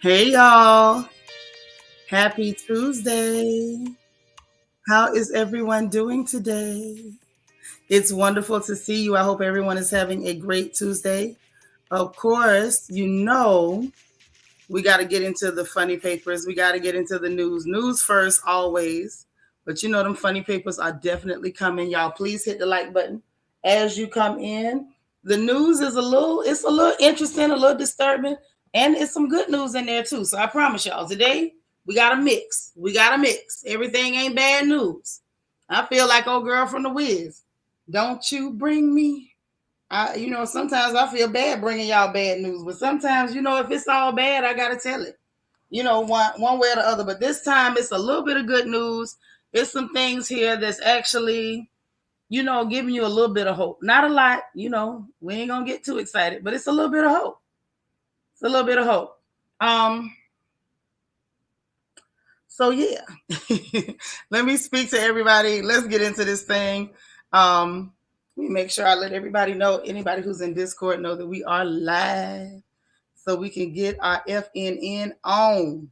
Hey y'all, happy Tuesday. How is everyone doing today? It's wonderful to see you. I hope everyone is having a great Tuesday. Of course, we got to get into the funny papers. We got to get into the news. News first, always. But them funny papers are definitely coming. Y'all, please hit the like button as you come in. The news is it's a little interesting, a little disturbing, and it's some good news in there too. So I promise y'all, today we got a mix. We got a mix. Everything ain't bad news. I feel like old girl from the Wiz. Don't you bring me sometimes I feel bad bringing y'all bad news, but sometimes, if it's all bad, I gotta tell it. One way or the other. But this time, it's a little bit of good news. It's some things here that's actually, giving you a little bit of hope. Not a lot. We ain't gonna get too excited, but it's a little bit of hope. It's a little bit of hope. So yeah, let me speak to everybody. Let's get into this thing. Let me make sure I let everybody know, anybody who's in Discord know that we are live so we can get our FNN on.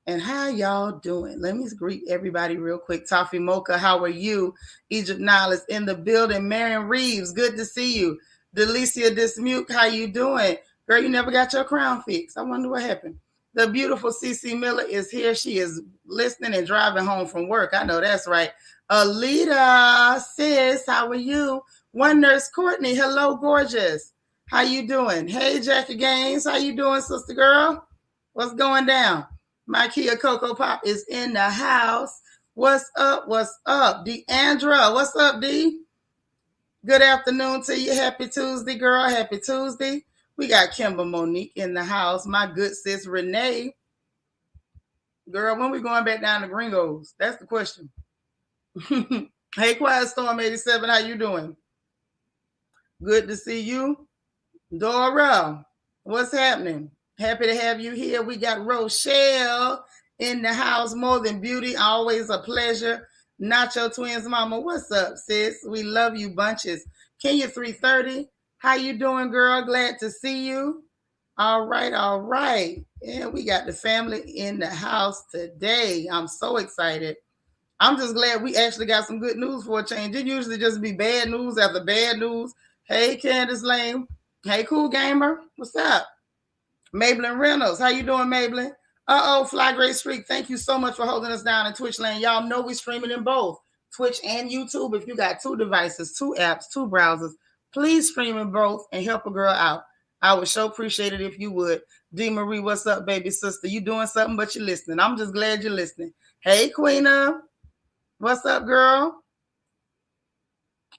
And how y'all doing? Let me greet everybody real quick. Toffee Mocha, how are you? Egypt Nile is in the building. Marion Reeves, good to see you. Delicia Dismute, how you doing? Girl, you never got your crown fixed. I wonder what happened. The beautiful CC Miller is here. She is listening and driving home from work. I know that's right. Alita, sis, how are you? One Nurse Courtney, hello, gorgeous. How you doing? Hey, Jackie Gaines, how you doing, sister girl? What's going down? My Kia Coco Pop is in the house. What's up? What's up? Deandra, what's up, D? Good afternoon to you. Happy Tuesday, girl. Happy Tuesday. We got Kimber Monique in the house. My good sis Renee. Girl, when we going back down to Gringos? That's the question. Hey, Quiet Storm 87, how you doing? Good to see you. Dora, what's happening? Happy to have you here. We got Rochelle in the house. More Than Beauty, always a pleasure. Nacho Twins Mama, what's up, sis? We love you bunches. Kenya 330, how you doing, girl? Glad to see you. All right, all right. And we got the family in the house today. I'm so excited. I'm just glad we actually got some good news for a change. It usually just be bad news after bad news. Hey, Candace Lane. Hey, Cool Gamer. What's up? Maybelline Reynolds. How you doing, Maybelline? Fly Great Streak. Thank you so much for holding us down in Twitch Lane. Y'all know we streaming in both Twitch and YouTube. If you got two devices, two apps, two browsers, please stream in both and help a girl out. I would so appreciate it if you would. D. Marie, what's up, baby sister? You doing something, but you're listening. I'm just glad you're listening. Hey, Queena. What's up, girl?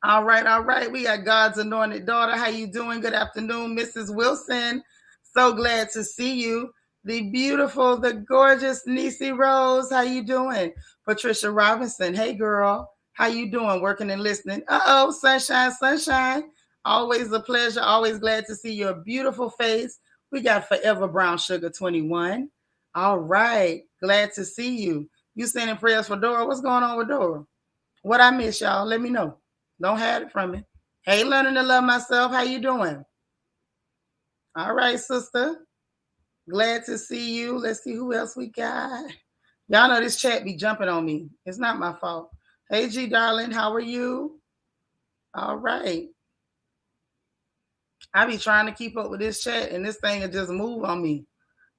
All right, all right. We got God's anointed daughter. How you doing? Good afternoon, Mrs. Wilson. So glad to see you. The beautiful, the gorgeous Niecy Rose. How you doing? Patricia Robinson. Hey, girl. How you doing? Working and listening. Sunshine, sunshine. Always a pleasure. Always glad to see your beautiful face. We got Forever Brown Sugar 21. All right. Glad to see you. You sending prayers for Dora. What's going on with Dora? What I miss, y'all? Let me know. Don't hide it from me. Hey, learning to love myself. How you doing? All right, sister. Glad to see you. Let's see who else we got. Y'all know this chat be jumping on me. It's not my fault. Hey, G, darling. How are you? All right. I be trying to keep up with this chat, and this thing will just move on me.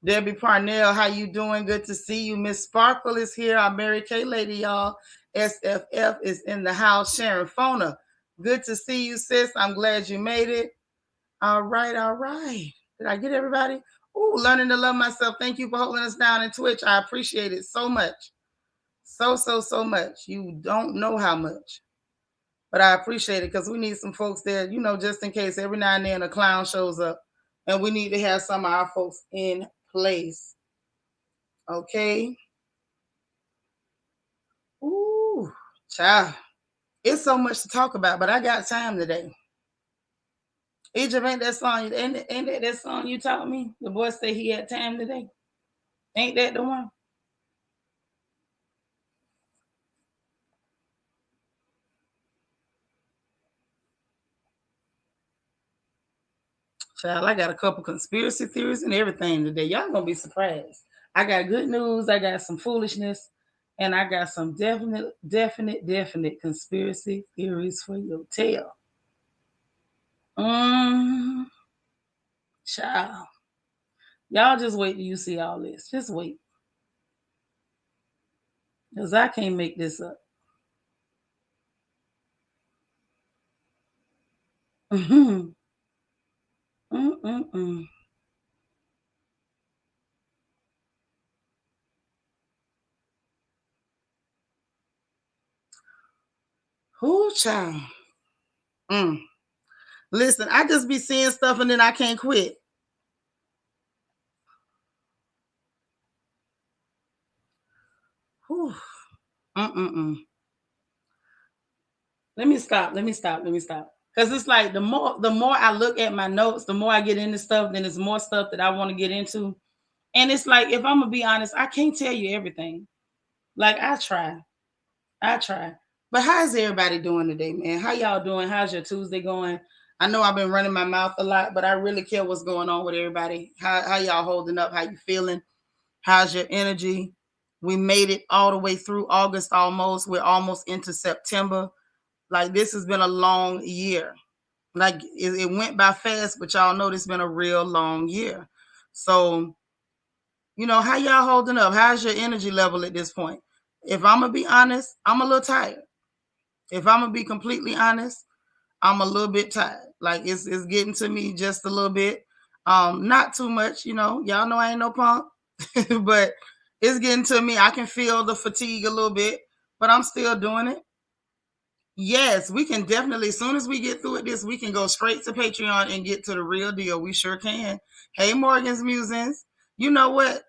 Debbie Parnell, how you doing? Good to see you. Miss Sparkle is here. Our Mary Kay lady, y'all. SFF is in the house. Sharon Fona, good to see you, sis. I'm glad you made it. All right, all right. Did I get everybody? Oh, learning to love myself. Thank you for holding us down in Twitch. I appreciate it so much. So much. You don't know how much. But I appreciate it because we need some folks there, just in case every now and then a clown shows up. And we need to have some of our folks in place. Okay. Ooh, child. It's so much to talk about, but I got time today. Egypt, ain't that song? Ain't that song you taught me? The boy said he had time today. Ain't that the one? Child, I got a couple conspiracy theories and everything today. Y'all gonna be surprised. I got good news, I got some foolishness, and I got some definite conspiracy theories for your tale. Mm, child. Y'all just wait till you see all this. Just wait. Because I can't make this up. Mm-mm. Mm-mm-mm. Who child? Mm. Listen, I just be seeing stuff and then I can't quit. Whew. Mm-mm-mm. Let me stop. Because it's like the more I look at my notes, the more I get into stuff, then there's more stuff that I want to get into. And it's like, if I'm gonna be honest, I can't tell you everything. Like I try. But how's everybody doing today, man? How y'all doing? How's your Tuesday going? I know I've been running my mouth a lot, but I really care what's going on with everybody. How y'all holding up? How you feeling? How's your energy? We made it all the way through August almost. We're almost into September. Like, this has been a long year. Like, it went by fast, but y'all know it's been a real long year. So, how y'all holding up? How's your energy level at this point? If I'm gonna be honest, I'm a little tired. If I'm gonna be completely honest, I'm a little bit tired. Like, it's getting to me just a little bit. Not too much, Y'all know I ain't no punk, but it's getting to me. I can feel the fatigue a little bit, but I'm still doing it. Yes, we can definitely. As soon as we get through with this, we can go straight to Patreon and get to the real deal. We sure can. Hey, Morgan's Musings. You know what,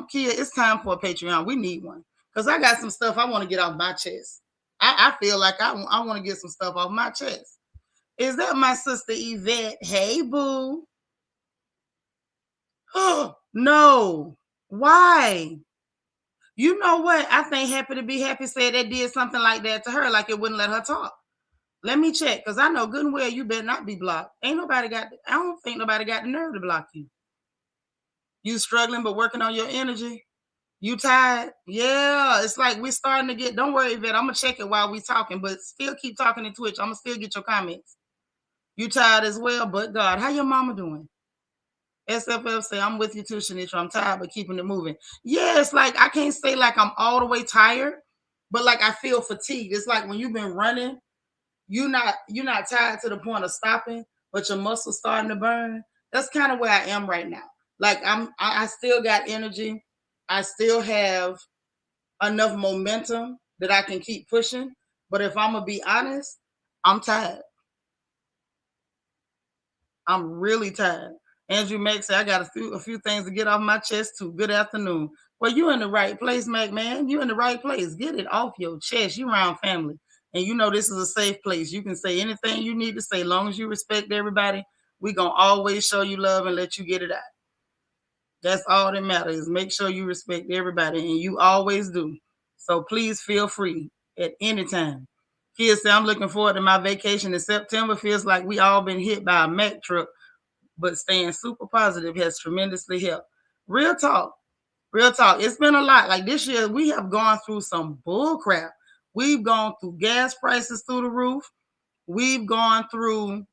Kia? It's time for a Patreon. We need one because I got some stuff I want to get off my chest. I feel like I want to get some stuff off my chest. Is that my sister Yvette? Hey, boo. Oh no. Why? You know what? I think Happy to Be Happy said they did something like that to her, like it wouldn't let her talk. Let me check, because I know good and well you better not be blocked. I don't think nobody got the nerve to block you. You struggling but working on your energy. You tired? Yeah, it's like we're starting to get, don't worry, Yvette, I'm going to check it while we talking, but still keep talking in Twitch. I'm going to still get your comments. You tired as well, but God, how your mama doing? SFF say, I'm with you too, Shanitra. I'm tired, but keeping it moving. Yeah, it's like, I can't say like I'm all the way tired, but like I feel fatigued. It's like when you've been running, you're not tired to the point of stopping, but your muscles starting to burn. That's kind of where I am right now. Like I still got energy. I still have enough momentum that I can keep pushing. But if I'm gonna be honest, I'm tired. I'm really tired. Andrew Mack said, I got a few things to get off my chest too. Good afternoon. Well, you in the right place, Mac, man. You in the right place. Get it off your chest. You around family. And this is a safe place. You can say anything you need to say. As long as you respect everybody, we going to always show you love and let you get it out. That's all that matters. Make sure you respect everybody. And you always do. So please feel free at any time. Kids say, I'm looking forward to my vacation in September. Feels like we all been hit by a Mack truck, but staying super positive has tremendously helped. Real talk. Real talk. It's been a lot. Like this year, we have gone through some bull crap. We've gone through gas prices through the roof. We've gone through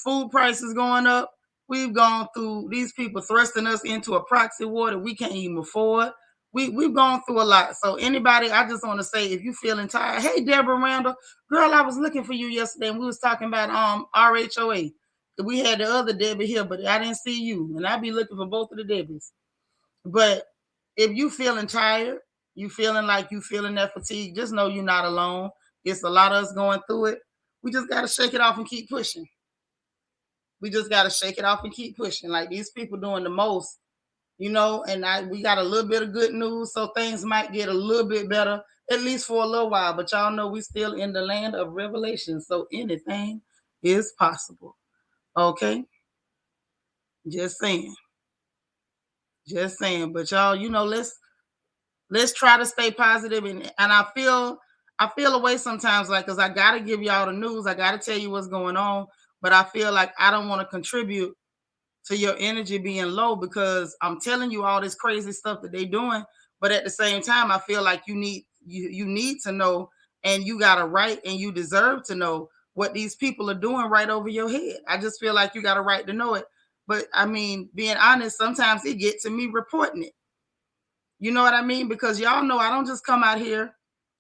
food prices going up. We've gone through these people thrusting us into a proxy war that we can't even afford. We've gone through a lot. So anybody, I just want to say, if you feeling tired, hey Deborah Randall, girl, I was looking for you yesterday and we was talking about RHOA. We had the other Debbie here, but I didn't see you. And I'll be looking for both of the Debbies. But if you feeling tired, you feeling like you feeling that fatigue, just know you're not alone. It's a lot of us going through it. We just got to shake it off and keep pushing. We just got to shake it off and keep pushing. Like these people doing the most, and we got a little bit of good news. So things might get a little bit better, at least for a little while. But y'all know we still in the land of revelation. So anything is possible. Okay? Just saying. Just saying. But y'all, let's try to stay positive. And I feel away sometimes, like, because I gotta give y'all the news. I gotta tell you what's going on. but I feel like I don't want to contribute to your energy being low because I'm telling you all this crazy stuff that they're doing. But at the same time, I feel like you need to know, and you got a right and you deserve to know what these people are doing right over your head. I just feel like you got a right to know it. But I mean, being honest, sometimes it gets to me reporting it. You know what I mean? Because y'all know I don't just come out here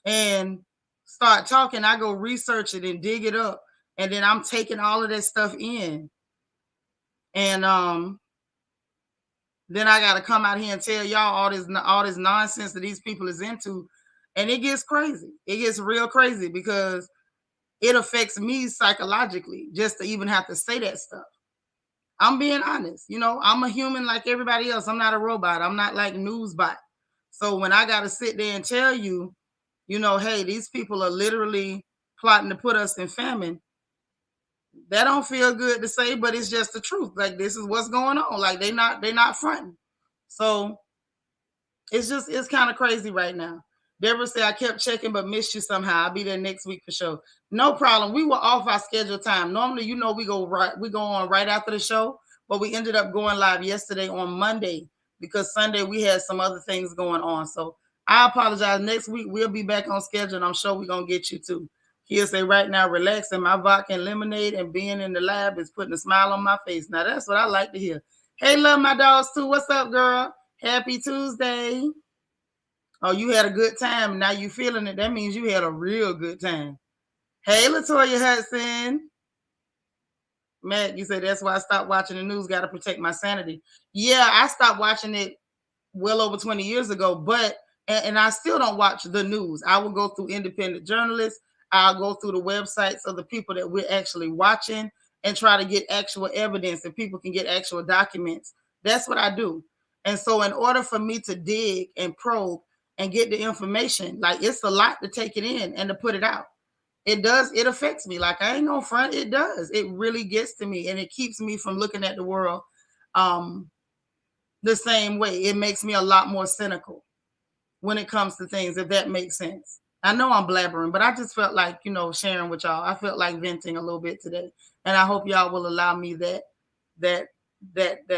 and start talking. I go research it and dig it up. And then I'm taking all of that stuff in. And then I got to come out here and tell y'all all this nonsense that these people is into, and it gets crazy. It gets real crazy because it affects me psychologically just to even have to say that stuff. I'm being honest. You know, I'm a human like everybody else. I'm not a robot. I'm not like Newsbot. So when I got to sit there and tell you, you know, hey, these people are literally plotting to put us in famine. That don't feel good to say, but it's just the truth. Like this is what's going on. Like they not fronting. So it's kind of crazy right now. Deborah said I kept checking but missed you somehow. I'll be there next week for sure. No problem. We were off our scheduled time. Normally, you know, we go on right after the show, but we ended up going live yesterday on Monday because Sunday we had some other things going on. So I apologize. Next week we'll be back on schedule, and I'm sure we're gonna get you too. He'll say right now, relaxing my vodka and lemonade and being in the lab is putting a smile on my face. Now that's what I like to hear. Hey, love my dogs too. What's up, girl? Happy Tuesday. Oh, you had a good time. Now you feeling it. That means you had a real good time. Hey, Latoya Hudson. Matt, you said that's why I stopped watching the news. Got to protect my sanity. Yeah, I stopped watching it well over 20 years ago, but and I still don't watch the news. I will go through independent journalists. I'll go through the websites of the people that we're actually watching and try to get actual evidence that people can get actual documents. That's what I do. And so in order for me to dig and probe and get the information, like it's a lot to take it in and to put it out. It affects me. Like I ain't gonna front, it does. It really gets to me and it keeps me from looking at the world the same way. It makes me a lot more cynical when it comes to things, if that makes sense. I know I'm blabbering, but I just felt like, you know, sharing with y'all. I felt like venting a little bit today. And I hope y'all will allow me that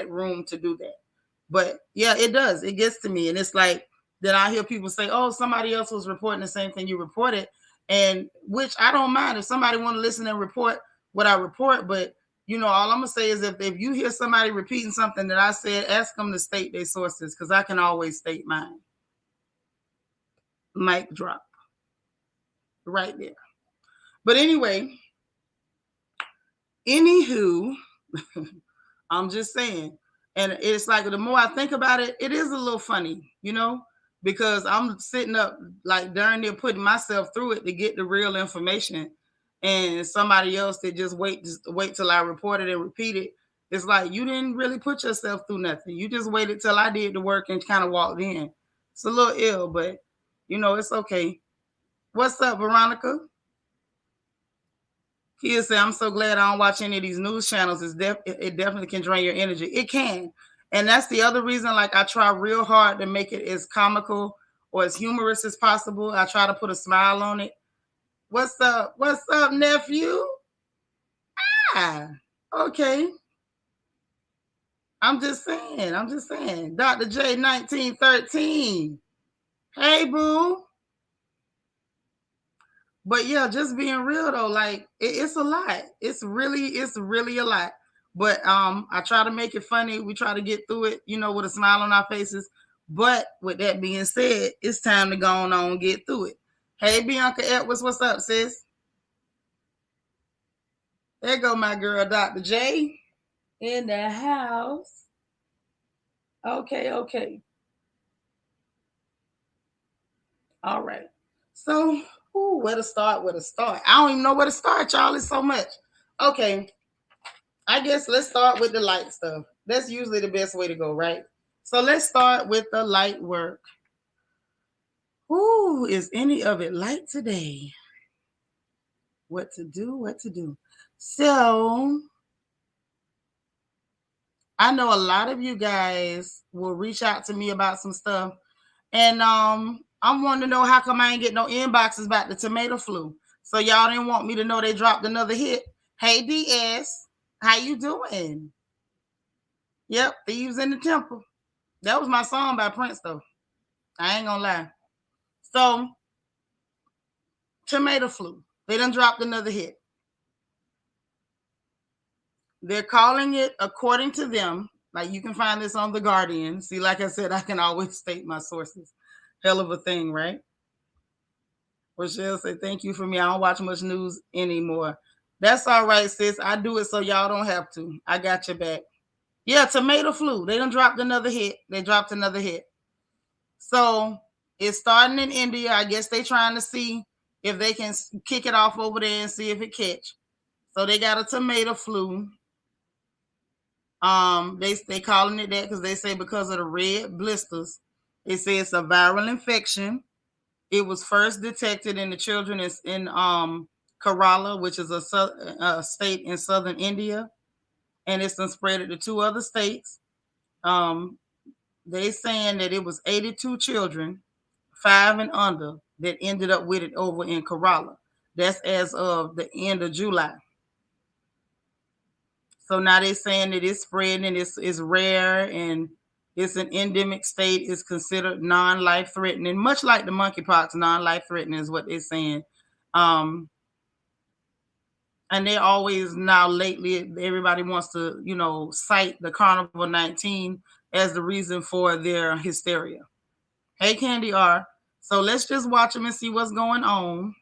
room to do that. But yeah, it does. It gets to me. And it's like then I hear people say, oh, somebody else was reporting the same thing you reported. And which I don't mind if somebody want to listen and report what I report, but you know, all I'm gonna say is if you hear somebody repeating something that I said, ask them to state their sources because I can always state mine. Mic drop right there. But anyway, anywho, I'm just saying, and it's like the more I think about it, it is a little funny, you know, because I'm sitting up like darn near putting myself through it to get the real information, and somebody else that just wait till I report it and repeat it. It's like you didn't really put yourself through nothing. You just waited till I did the work and kind of walked in. It's a little ill, but you know, it's okay. What's up, Veronica? Kids say, I'm so glad I don't watch any of these news channels. It definitely can drain your energy. It can. And that's the other reason, like, I try real hard to make it as comical or as humorous as possible. I try to put a smile on it. What's up? What's up, nephew? Ah, okay. I'm just saying. Dr. J 1913. Hey, boo. But yeah, just being real though, like it's a lot. It's really a lot. But I try to make it funny. We try to get through it, you know, with a smile on our faces. But with that being said, it's time to go on and get through it. Hey, Bianca Edwards, what's up, sis? There go my girl, Dr. J, in the house. Okay. All right. So, where to start? I don't even know where to start, y'all. It's so much. Okay. I guess let's start with the light stuff. That's usually the best way to go, right? So let's start with the light work. Ooh, is any of it light today? What to do? So I know a lot of you guys will reach out to me about some stuff. And I'm wanting to know how come I ain't get no inboxes about the tomato flu. So y'all didn't want me to know they dropped another hit. Hey DS, how you doing? Yep, Thieves in the Temple. That was my song by Prince though. I ain't gonna lie. So tomato flu. They done dropped another hit. They're calling it, according to them, like you can find this on The Guardian. See, like I said, I can always state my sources. Hell of a thing, right? Rochelle said, thank you for me. I don't watch much news anymore. That's all right, sis. I do it so y'all don't have to. I got your back. Yeah, tomato flu. They done dropped another hit. They dropped another hit. So it's starting in India. I guess they trying to see if they can kick it off over there and see if it catch. So they got a tomato flu. They calling it that because they say because of the red blisters. They say it's a viral infection. It was first detected in the children in Kerala, which is a state in southern India, and it's been spread to 2 other states. They saying that it was 82 children, 5 and under, that ended up with it over in Kerala. That's as of the end of July. So now they're saying that it's spreading and it's rare and it's an endemic state. It's considered non-life threatening, much like the monkeypox. Non-life threatening is what they're saying. And they always now lately, everybody wants to, cite the Carnival 19 as the reason for their hysteria. Hey, Candy R. So let's just watch them and see what's going on.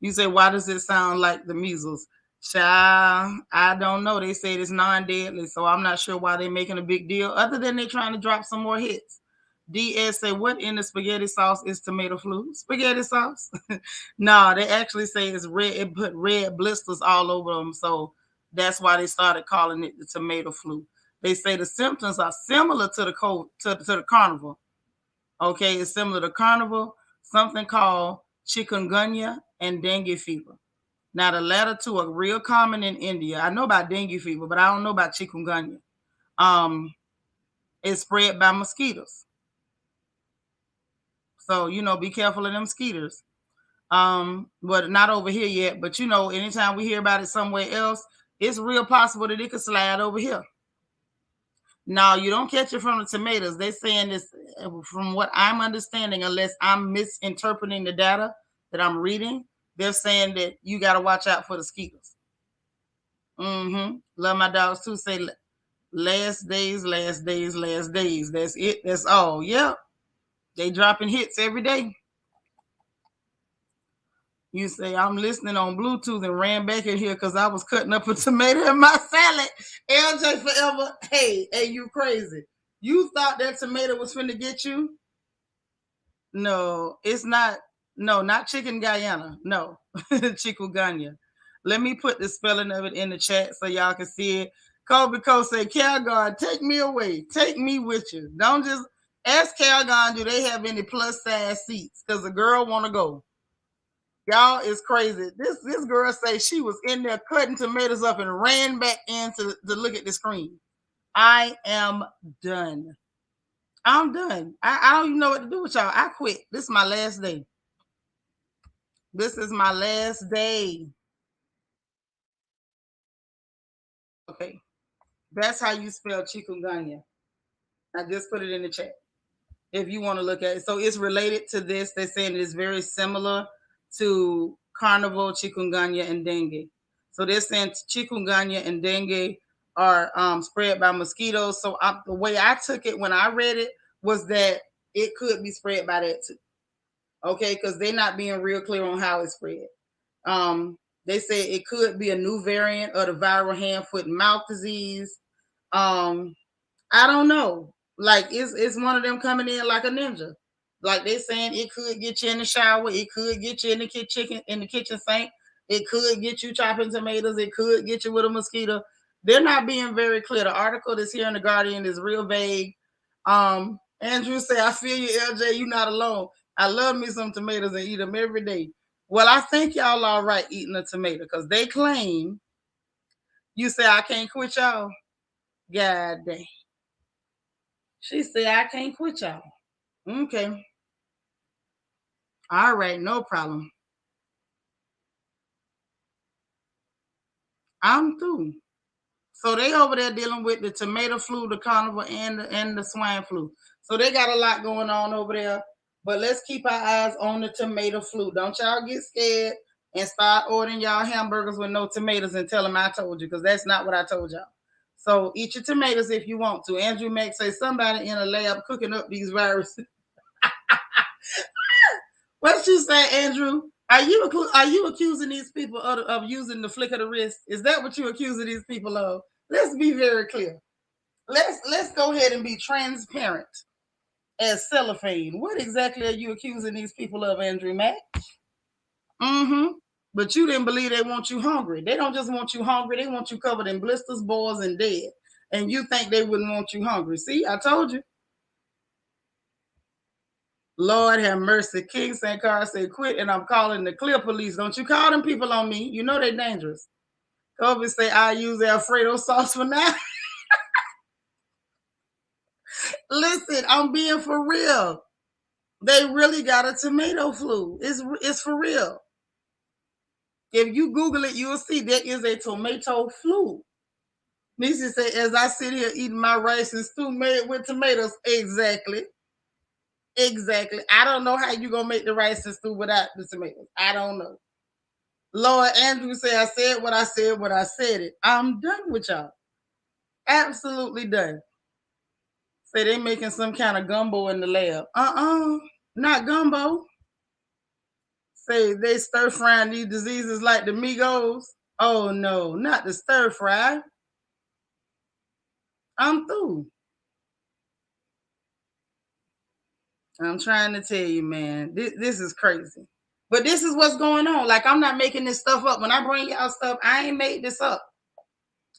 You say, why does it sound like the measles? Child, I don't know. They said it's non-deadly, so I'm not sure why they're making a big deal, other than they're trying to drop some more hits. DS say, what in the spaghetti sauce is tomato flu? Spaghetti sauce? No, they actually say it's red. It put red blisters all over them, so that's why they started calling it the tomato flu. They say the symptoms are similar to the cold to the carnival. Okay, it's similar to carnival, something called chikungunya and dengue fever. Now, the latter two are real common in India. I know about dengue fever, but I don't know about chikungunya. It's spread by mosquitoes. So, be careful of them mosquitoes. But not over here yet. But, anytime we hear about it somewhere else, it's real possible that it could slide over here. No, you don't catch it from the tomatoes. They're saying this, from what I'm understanding, unless I'm misinterpreting the data that I'm reading, they're saying that you got to watch out for the mosquitoes. Love my dogs too. Say last days, last days, last days. That's it. That's all. Yep. They dropping hits every day. You say, I'm listening on Bluetooth and ran back in here because I was cutting up a tomato in my salad. LJ forever. Hey, you crazy. You thought that tomato was finna get you? No, it's not. No, not chicken Guyana. No, chikungunya. Let me put the spelling of it in the chat so y'all can see it. Kobe Cole say, Calgon, take me away. Take me with you. Don't just ask Calgon, do they have any plus size seats? Because the girl want to go. Y'all is crazy. This girl say she was in there cutting tomatoes up and ran back in to look at the screen. I am done. I'm done. I don't even know what to do with y'all. I quit. This is my last day. This is my last day. Okay. That's how you spell chikungunya. I just put it in the chat if you want to look at it. So it's related to this. They're saying it's very similar to carnival, chikungunya, and dengue. So they're saying chikungunya and dengue are spread by mosquitoes. So the way I took it when I read it was that it could be spread by that too. Okay, because they're not being real clear on how it's spread. They say it could be a new variant of the viral hand, foot, and mouth disease. I don't know. Like it's one of them coming in like a ninja. Like they saying it could get you in the shower, it could get you in the kitchen sink, it could get you chopping tomatoes, it could get you with a mosquito. They're not being very clear. The article that's here in the Guardian is real vague. Andrew say, I feel you, LJ, you're not alone. I love me some tomatoes and eat them every day. Well, I think y'all all right eating a tomato because they claim you say I can't quit y'all. God dang. She said I can't quit y'all. Okay. All right, no problem. I'm through. So they over there dealing with the tomato flu, the carnival, and the swine flu. So they got a lot going on over there. But let's keep our eyes on the tomato flu. Don't y'all get scared and start ordering y'all hamburgers with no tomatoes and tell them I told you, because that's not what I told y'all. So eat your tomatoes if you want to. Andrew Mack say somebody in a lab cooking up these viruses. What you say, Andrew? Are you accusing these people of using the flick of the wrist? Is that what you're accusing these people of? Let's be very clear. Let's go ahead and be transparent as cellophane. What exactly are you accusing these people of, Andrew Mack? Mm-hmm. But you didn't believe they want you hungry. They don't just want you hungry, they want you covered in blisters, boils, and dead. And you think they wouldn't want you hungry. See, I told you. Lord have mercy. King St. Carl said, quit, and I'm calling the clear police. Don't you call them people on me. You know they're dangerous. Kobe say, I use Alfredo sauce for now. Listen, I'm being for real. They really got a tomato flu. It's for real. If you Google it, you'll see there is a tomato flu. Nisi said, as I sit here eating my rice and stew made with tomatoes. Exactly. Exactly. I don't know how you going to make the rice and stew without the tomatoes. I don't know. Lord Andrew said, I said what I said when I said it. I'm done with y'all. Absolutely done. Say they making some kind of gumbo in the lab. Not gumbo. Say they stir frying these diseases like the Migos. Oh no, not the stir fry. I'm through. I'm trying to tell you, man, this is crazy. But this is what's going on. Like, I'm not making this stuff up. When I bring y'all stuff, I ain't made this up.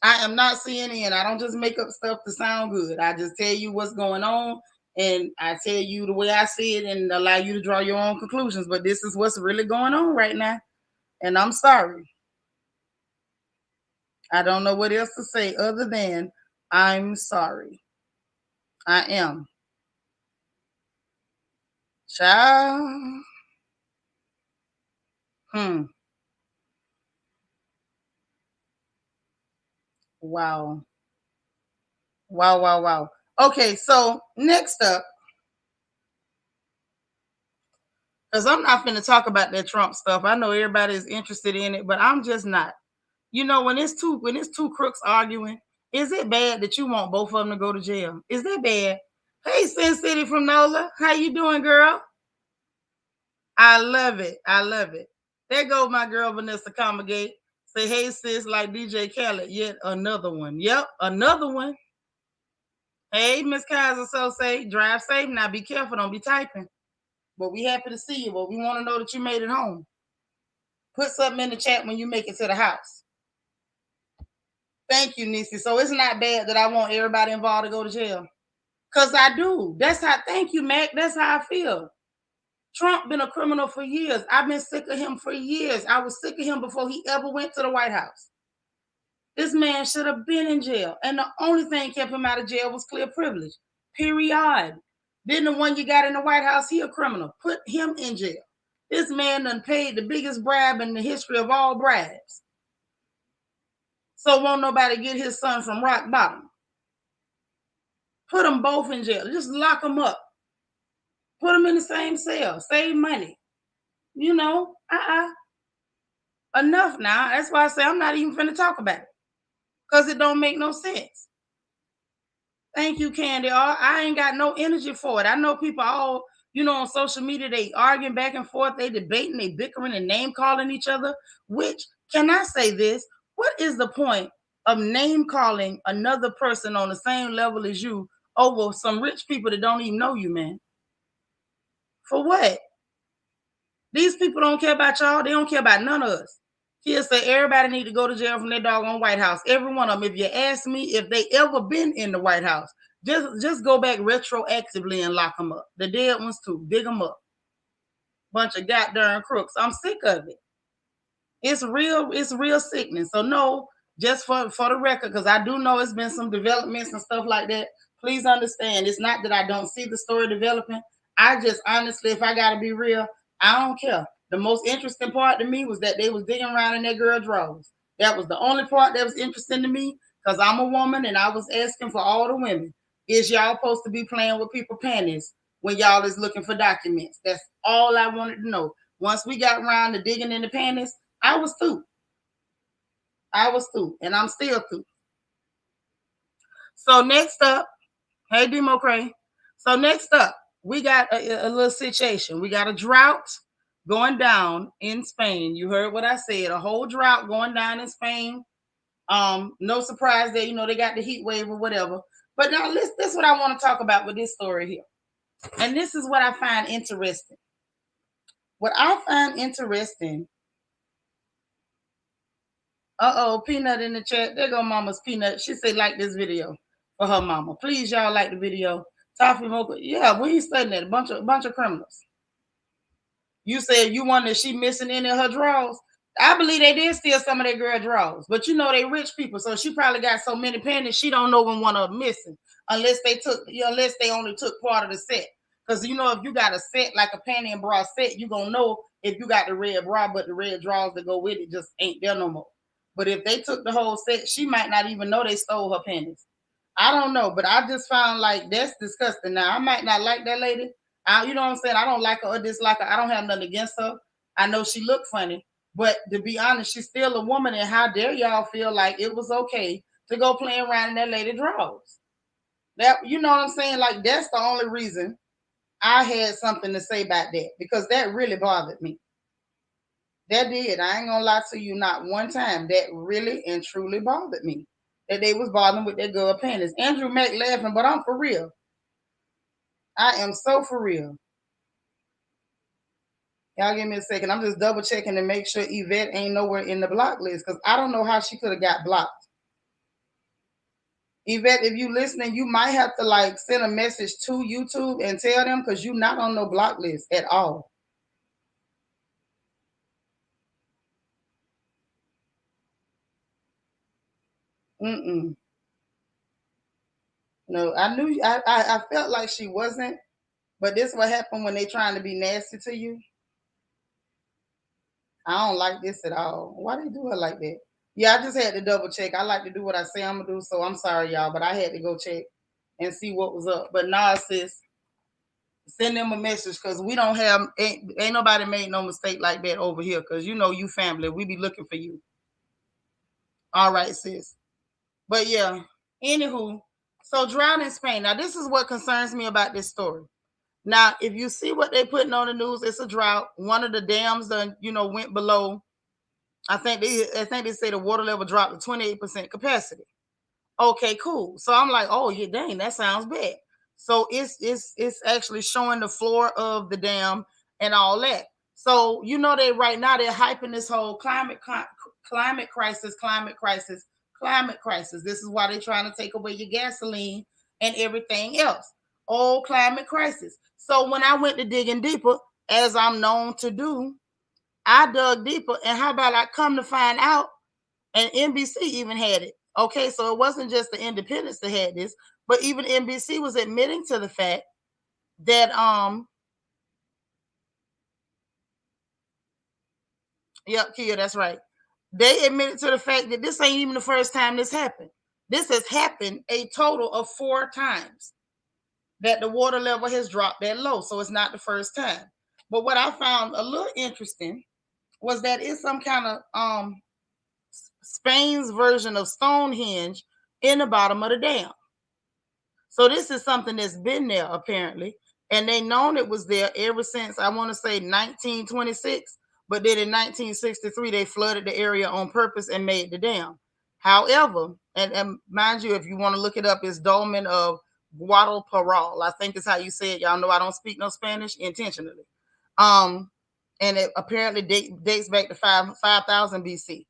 I am not CNN. I don't just make up stuff to sound good. I just tell you what's going on, and I tell you the way I see it and allow you to draw your own conclusions. But this is what's really going on right now. And I'm sorry. I don't know what else to say other than I'm sorry. I am. Child. Wow. Wow, wow, wow. Okay, so next up, because I'm not going to talk about that Trump stuff. I know everybody is interested in it, but I'm just not. You know, when it's two crooks arguing, is it bad that you want both of them to go to jail? Is that bad? Hey, Sin City from NOLA, how you doing, girl? I love it. I love it. There go my girl Vanessa Comagate. Say, hey, sis, like DJ Khaled. Yet another one. Yep, another one. Hey, Miss Kaiser, so say, drive safe now. Be careful. Don't be typing. But we happy to see you. But we want to know that you made it home. Put something in the chat when you make it to the house. Thank you, Nisi. So it's not bad that I want everybody involved to go to jail. Because I do. That's how, thank you, Mac. That's how I feel. Trump been a criminal for years. I've been sick of him for years. I was sick of him before he ever went to the White House. This man should have been in jail. And the only thing kept him out of jail was clear privilege. Period. Then the one you got in the White House, he a criminal. Put him in jail. This man done paid the biggest bribe in the history of all bribes. So won't nobody get his son from rock bottom. Put them both in jail. Just lock them up. Put them in the same cell. Save money. You know, enough now. That's why I say I'm not even finna talk about it. Because it don't make no sense. Thank you, Candy. I ain't got no energy for it. I know people all, on social media, they arguing back and forth, they debating, they bickering and name calling each other. Which, can I say this? What is the point of name calling another person on the same level as you over some rich people that don't even know you, man? For what? These people don't care about y'all. They don't care about none of us. Kids say everybody need to go to jail from their doggone White House. Every one of them. If you ask me if they ever been in the White House, just go back retroactively and lock them up. The dead ones too. Dig them up. Bunch of goddamn crooks. I'm sick of it. It's real sickening. So no, just for the record, because I do know it's been some developments and stuff like that. Please understand, it's not that I don't see the story developing. I just honestly, if I gotta be real, I don't care. The most interesting part to me was that they was digging around in that girl drawers. That was the only part that was interesting to me because I'm a woman and I was asking for all the women. Is y'all supposed to be playing with people's panties when y'all is looking for documents? That's all I wanted to know. Once we got around to digging in the panties, I was through. I was through, and I'm still through. So next up, hey Democrat. So next up, we got a little situation. We got a drought going down in Spain. You heard what I said. A whole drought going down in Spain. No surprise that they got the heat wave or whatever. But now this is what I want to talk about with this story here. And this is what I find interesting. What I find interesting. Peanut in the chat. There go Mama's Peanut. She said like this video for her mama. Please, y'all like the video. Toffee Mocha. Yeah, we ain't studying that. A bunch of criminals. You said you wonder she missing any of her drawers. I believe they did steal some of that girl drawers, but they rich people, so she probably got so many panties she don't know when one of them missing, unless they only took part of the set. Because if you got a set like a panty and bra set, you gonna know if you got the red bra, but the red drawers that go with it just ain't there no more. But if they took the whole set, she might not even know they stole her panties. I don't know, but I just found like that's disgusting. Now I might not like that lady. You know what I'm saying? I don't like her or dislike her. I don't have nothing against her. I know she looked funny, but to be honest, she's still a woman. And how dare y'all feel like it was okay to go playing around in that lady drawers? That you know what I'm saying? Like that's the only reason I had something to say about that because that really bothered me. That did. I ain't gonna lie to you, not one time. That really and truly bothered me. That they was bothering with that girl panties. Andrew Mack laughing, but I'm for real. I am so for real. Y'all give me a second. I'm just double checking to make sure Yvette ain't nowhere in the block list because I don't know how she could have got blocked. Yvette, if you listening, you might have to like send a message to YouTube and tell them because you're not on no block list at all. Mm-mm. No, I knew I felt like she wasn't, but this what happened when they trying to be nasty to you. I don't like this at all. Why they do it like that? Yeah, I just had to double check. I like to do what I say I'm gonna do, so I'm sorry, y'all, but I had to go check and see what was up. But nah, sis, send them a message because we don't have ain't nobody made no mistake like that over here because you family. We be looking for you. All right, sis. But yeah, anywho, so drought in Spain. Now, this is what concerns me about this story. Now, if you see what they putting on the news, it's a drought. One of the dams done, went below. I think they say the water level dropped to 28% capacity. Okay, cool. So I'm like, oh yeah, dang, that sounds bad. So it's actually showing the floor of the dam and all that. So they right now they're hyping this whole climate crisis, climate crisis, climate crisis. This is why they're trying to take away your gasoline and everything else. Oh, climate crisis. So when I went to digging deeper, as I'm known to do, I dug deeper, and how about I come to find out, and NBC even had it. Okay, so it wasn't just the independents that had this, but even NBC was admitting to the fact that yep, Kia, that's right. They admitted to the fact that this ain't even the first time this happened. This has happened a total of 4 times that the water level has dropped that low. So it's not the first time. But what I found a little interesting was that it's some kind of Spain's version of Stonehenge in the bottom of the dam. So this is something that's been there apparently, and they known it was there ever since I want to say 1926. But then in 1963 they flooded the area on purpose and made the dam. However, and mind you, if you want to look it up, it's Dolmen of Guadalparal. I think is how you say it. Y'all know I don't speak no Spanish intentionally. And it apparently dates back to 5,000 BC.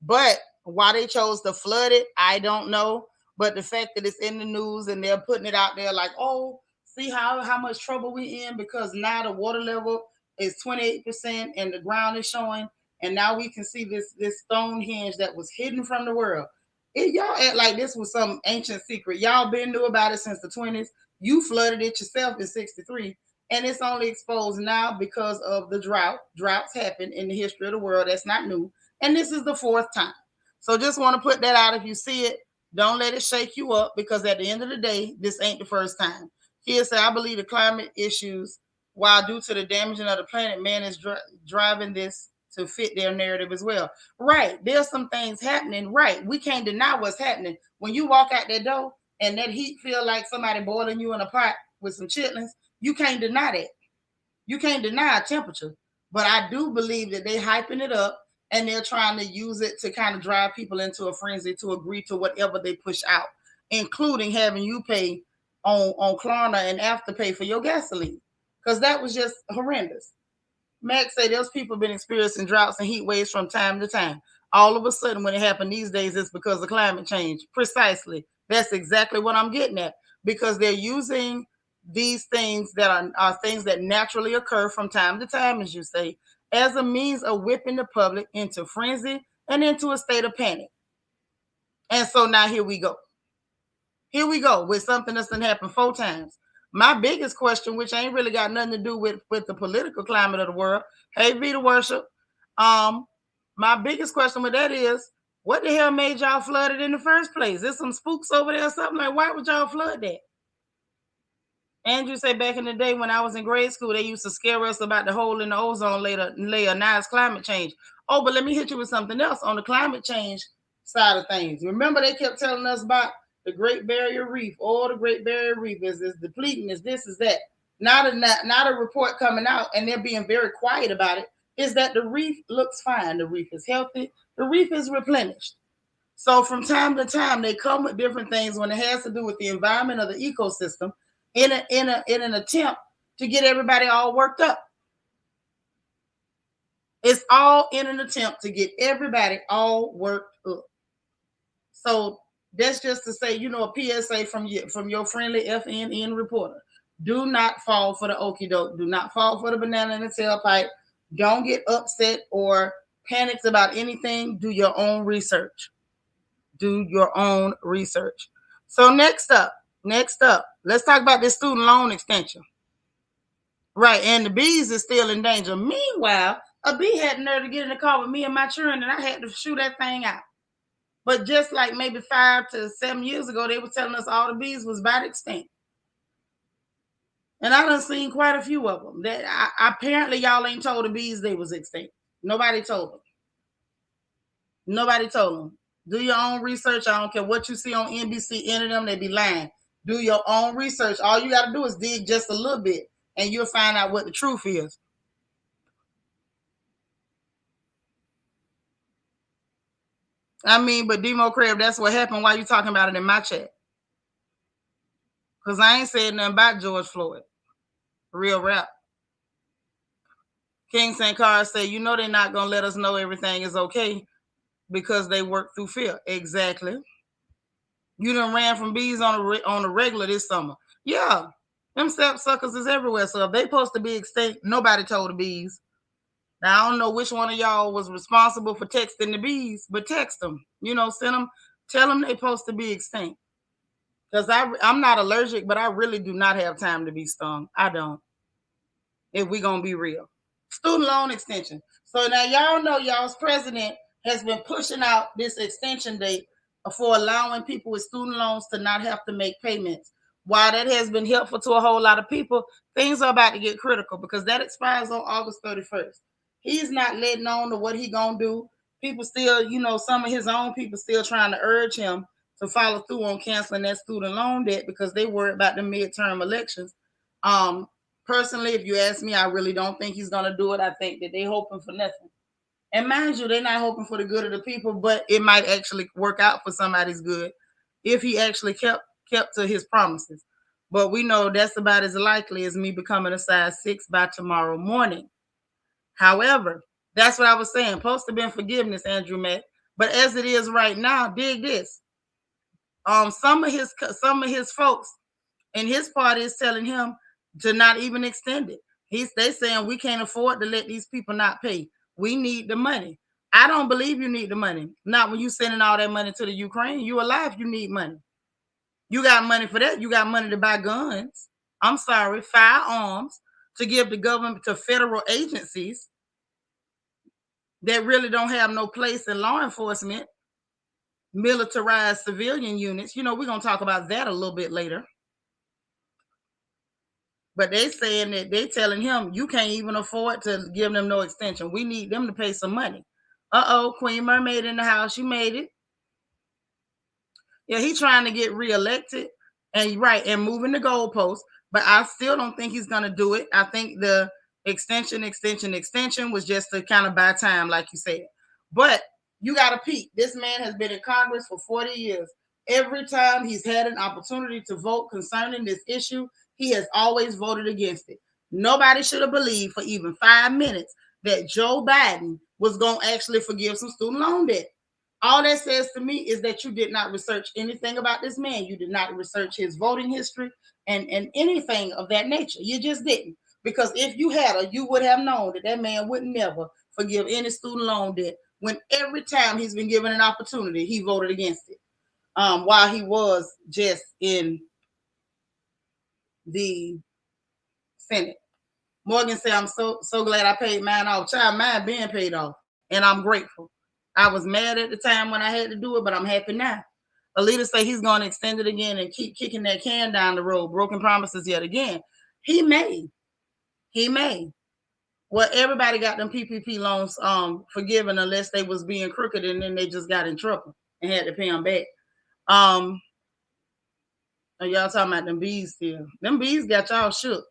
But why they chose to flood it, I don't know. But the fact that it's in the news and they're putting it out there like, oh, see how much trouble we in because now the water level is 28% and the ground is showing, and now we can see this Stonehenge that was hidden from the world. Y'all act like this was some ancient secret. Y'all been knew about it since the 20s. You flooded it yourself in 63, and it's only exposed now because of the drought. Droughts happen in the history of the world. That's not new. And this is the 4th time. So just want to put that out. If you see it, don't let it shake you up, because at the end of the day, this ain't the first time. Kids say, I believe the climate issues, while due to the damaging of the planet, man is driving this to fit their narrative as well. Right. There's some things happening. Right. We can't deny what's happening. When you walk out that door and that heat feel like somebody boiling you in a pot with some chitlins, you can't deny that. You can't deny a temperature. But I do believe that they hyping it up and they're trying to use it to kind of drive people into a frenzy to agree to whatever they push out, including having you pay on Klarna and Afterpay for your gasoline, because that was just horrendous. Max say those people have been experiencing droughts and heat waves from time to time. All of a sudden, when it happened these days, it's because of climate change. Precisely. That's exactly what I'm getting at, because they're using these things that are things that naturally occur from time to time, as you say, as a means of whipping the public into frenzy and into a state of panic. And so now here we go. Here we go with something that's been happened 4 times. My biggest question, which ain't really got nothing to do with the political climate of the world. Hey, Vita Worship. My biggest question with that is, what the hell made y'all flood it in the first place? There's some spooks over there or something? Like, why would y'all flood that? Andrew said back in the day when I was in grade school, they used to scare us about the hole in the ozone layer. Now it's climate change. Oh, but let me hit you with something else on the climate change side of things. Remember, they kept telling us about the Great Barrier Reef. Oh, the Great Barrier Reef is depleting, is this, is that. Not a report coming out, and they're being very quiet about it, is that the reef looks fine. The reef is healthy. The reef is replenished. So from time to time, they come with different things when it has to do with the environment or the ecosystem in an attempt to get everybody all worked up. It's all in an attempt to get everybody all worked up. So that's just to say, a PSA from your friendly FNN reporter. Do not fall for the okie doke. Do not fall for the banana in the tailpipe. Don't get upset or panicked about anything. Do your own research. Do your own research. So next up, let's talk about this student loan extension. Right, and the bees is still in danger. Meanwhile, a bee had the nerve to get in the car with me and my children, and I had to shoot that thing out. But just like maybe 5 to 7 years ago, they were telling us all the bees was about extinct. And I done seen quite a few of them. Apparently, y'all ain't told the bees they was extinct. Nobody told them. Nobody told them. Do your own research. I don't care what you see on NBC, any of them, they be lying. Do your own research. All you got to do is dig just a little bit, and you'll find out what the truth is. I mean, but Demo Crab, that's what happened. Why you talking about it in my chat? Because I ain't said nothing about George Floyd. Real rap. King St. Carl said, they're not going to let us know everything is okay because they work through fear. Exactly. You done ran from bees on a regular this summer. Yeah. Them sapsuckers is everywhere. So if they supposed to be extinct, nobody told the bees. Now, I don't know which one of y'all was responsible for texting the bees, but text them. Send them, tell them they're supposed to be extinct. Because I'm not allergic, but I really do not have time to be stung. I don't. If we're going to be real. Student loan extension. So now y'all know y'all's president has been pushing out this extension date for allowing people with student loans to not have to make payments. While that has been helpful to a whole lot of people, things are about to get critical because that expires on August 31st. He's not letting on to what he gonna do. People still, some of his own people still trying to urge him to follow through on canceling that student loan debt because they worry about the midterm elections. Personally, if you ask me, I really don't think he's gonna do it. I think that they're hoping for nothing. And mind you, they're not hoping for the good of the people, but it might actually work out for somebody's good if he actually kept to his promises. But we know that's about as likely as me becoming a size 6 by tomorrow morning. However, that's what I was saying. Supposed to be forgiveness, Andrew Mack. But as it is right now, dig this. Some of his folks in his party is telling him to not even extend it. They saying we can't afford to let these people not pay. We need the money. I don't believe you need the money. Not when you sending all that money to the Ukraine. You alive, you need money. You got money for that. You got money to buy guns. I'm sorry, firearms to give the government to federal agencies that really don't have no place in law enforcement. militarized civilian units. We're going to talk about that a little bit later. But they saying that they telling him you can't even afford to give them no extension. We need them to pay some money. Queen Mermaid in the house. You made it. Yeah, he's trying to get reelected and moving the goalposts. But I still don't think he's going to do it. I think the extension was just to kind of buy time, like you said. But you got to peep. This man has been in Congress for 40 years. Every time he's had an opportunity to vote concerning this issue, he has always voted against it. Nobody should have believed for even 5 minutes that Joe Biden was going to actually forgive some student loan debt. All that says to me is that you did not research anything about this man. You did not research his voting history and anything of that nature. You just didn't. Because if you had, you would have known that man would never forgive any student loan debt when every time he's been given an opportunity, he voted against it. While he was just in the Senate. Morgan said, I'm so glad I paid mine off. Child, mine being paid off. And I'm grateful. I was mad at the time when I had to do it, but I'm happy now. Alita say he's going to extend it again and keep kicking that can down the road. Broken promises yet again. He may. Well, everybody got them PPP loans forgiven unless they was being crooked and then they just got in trouble and had to pay them back. Y'all talking about them bees still. Them bees got y'all shook.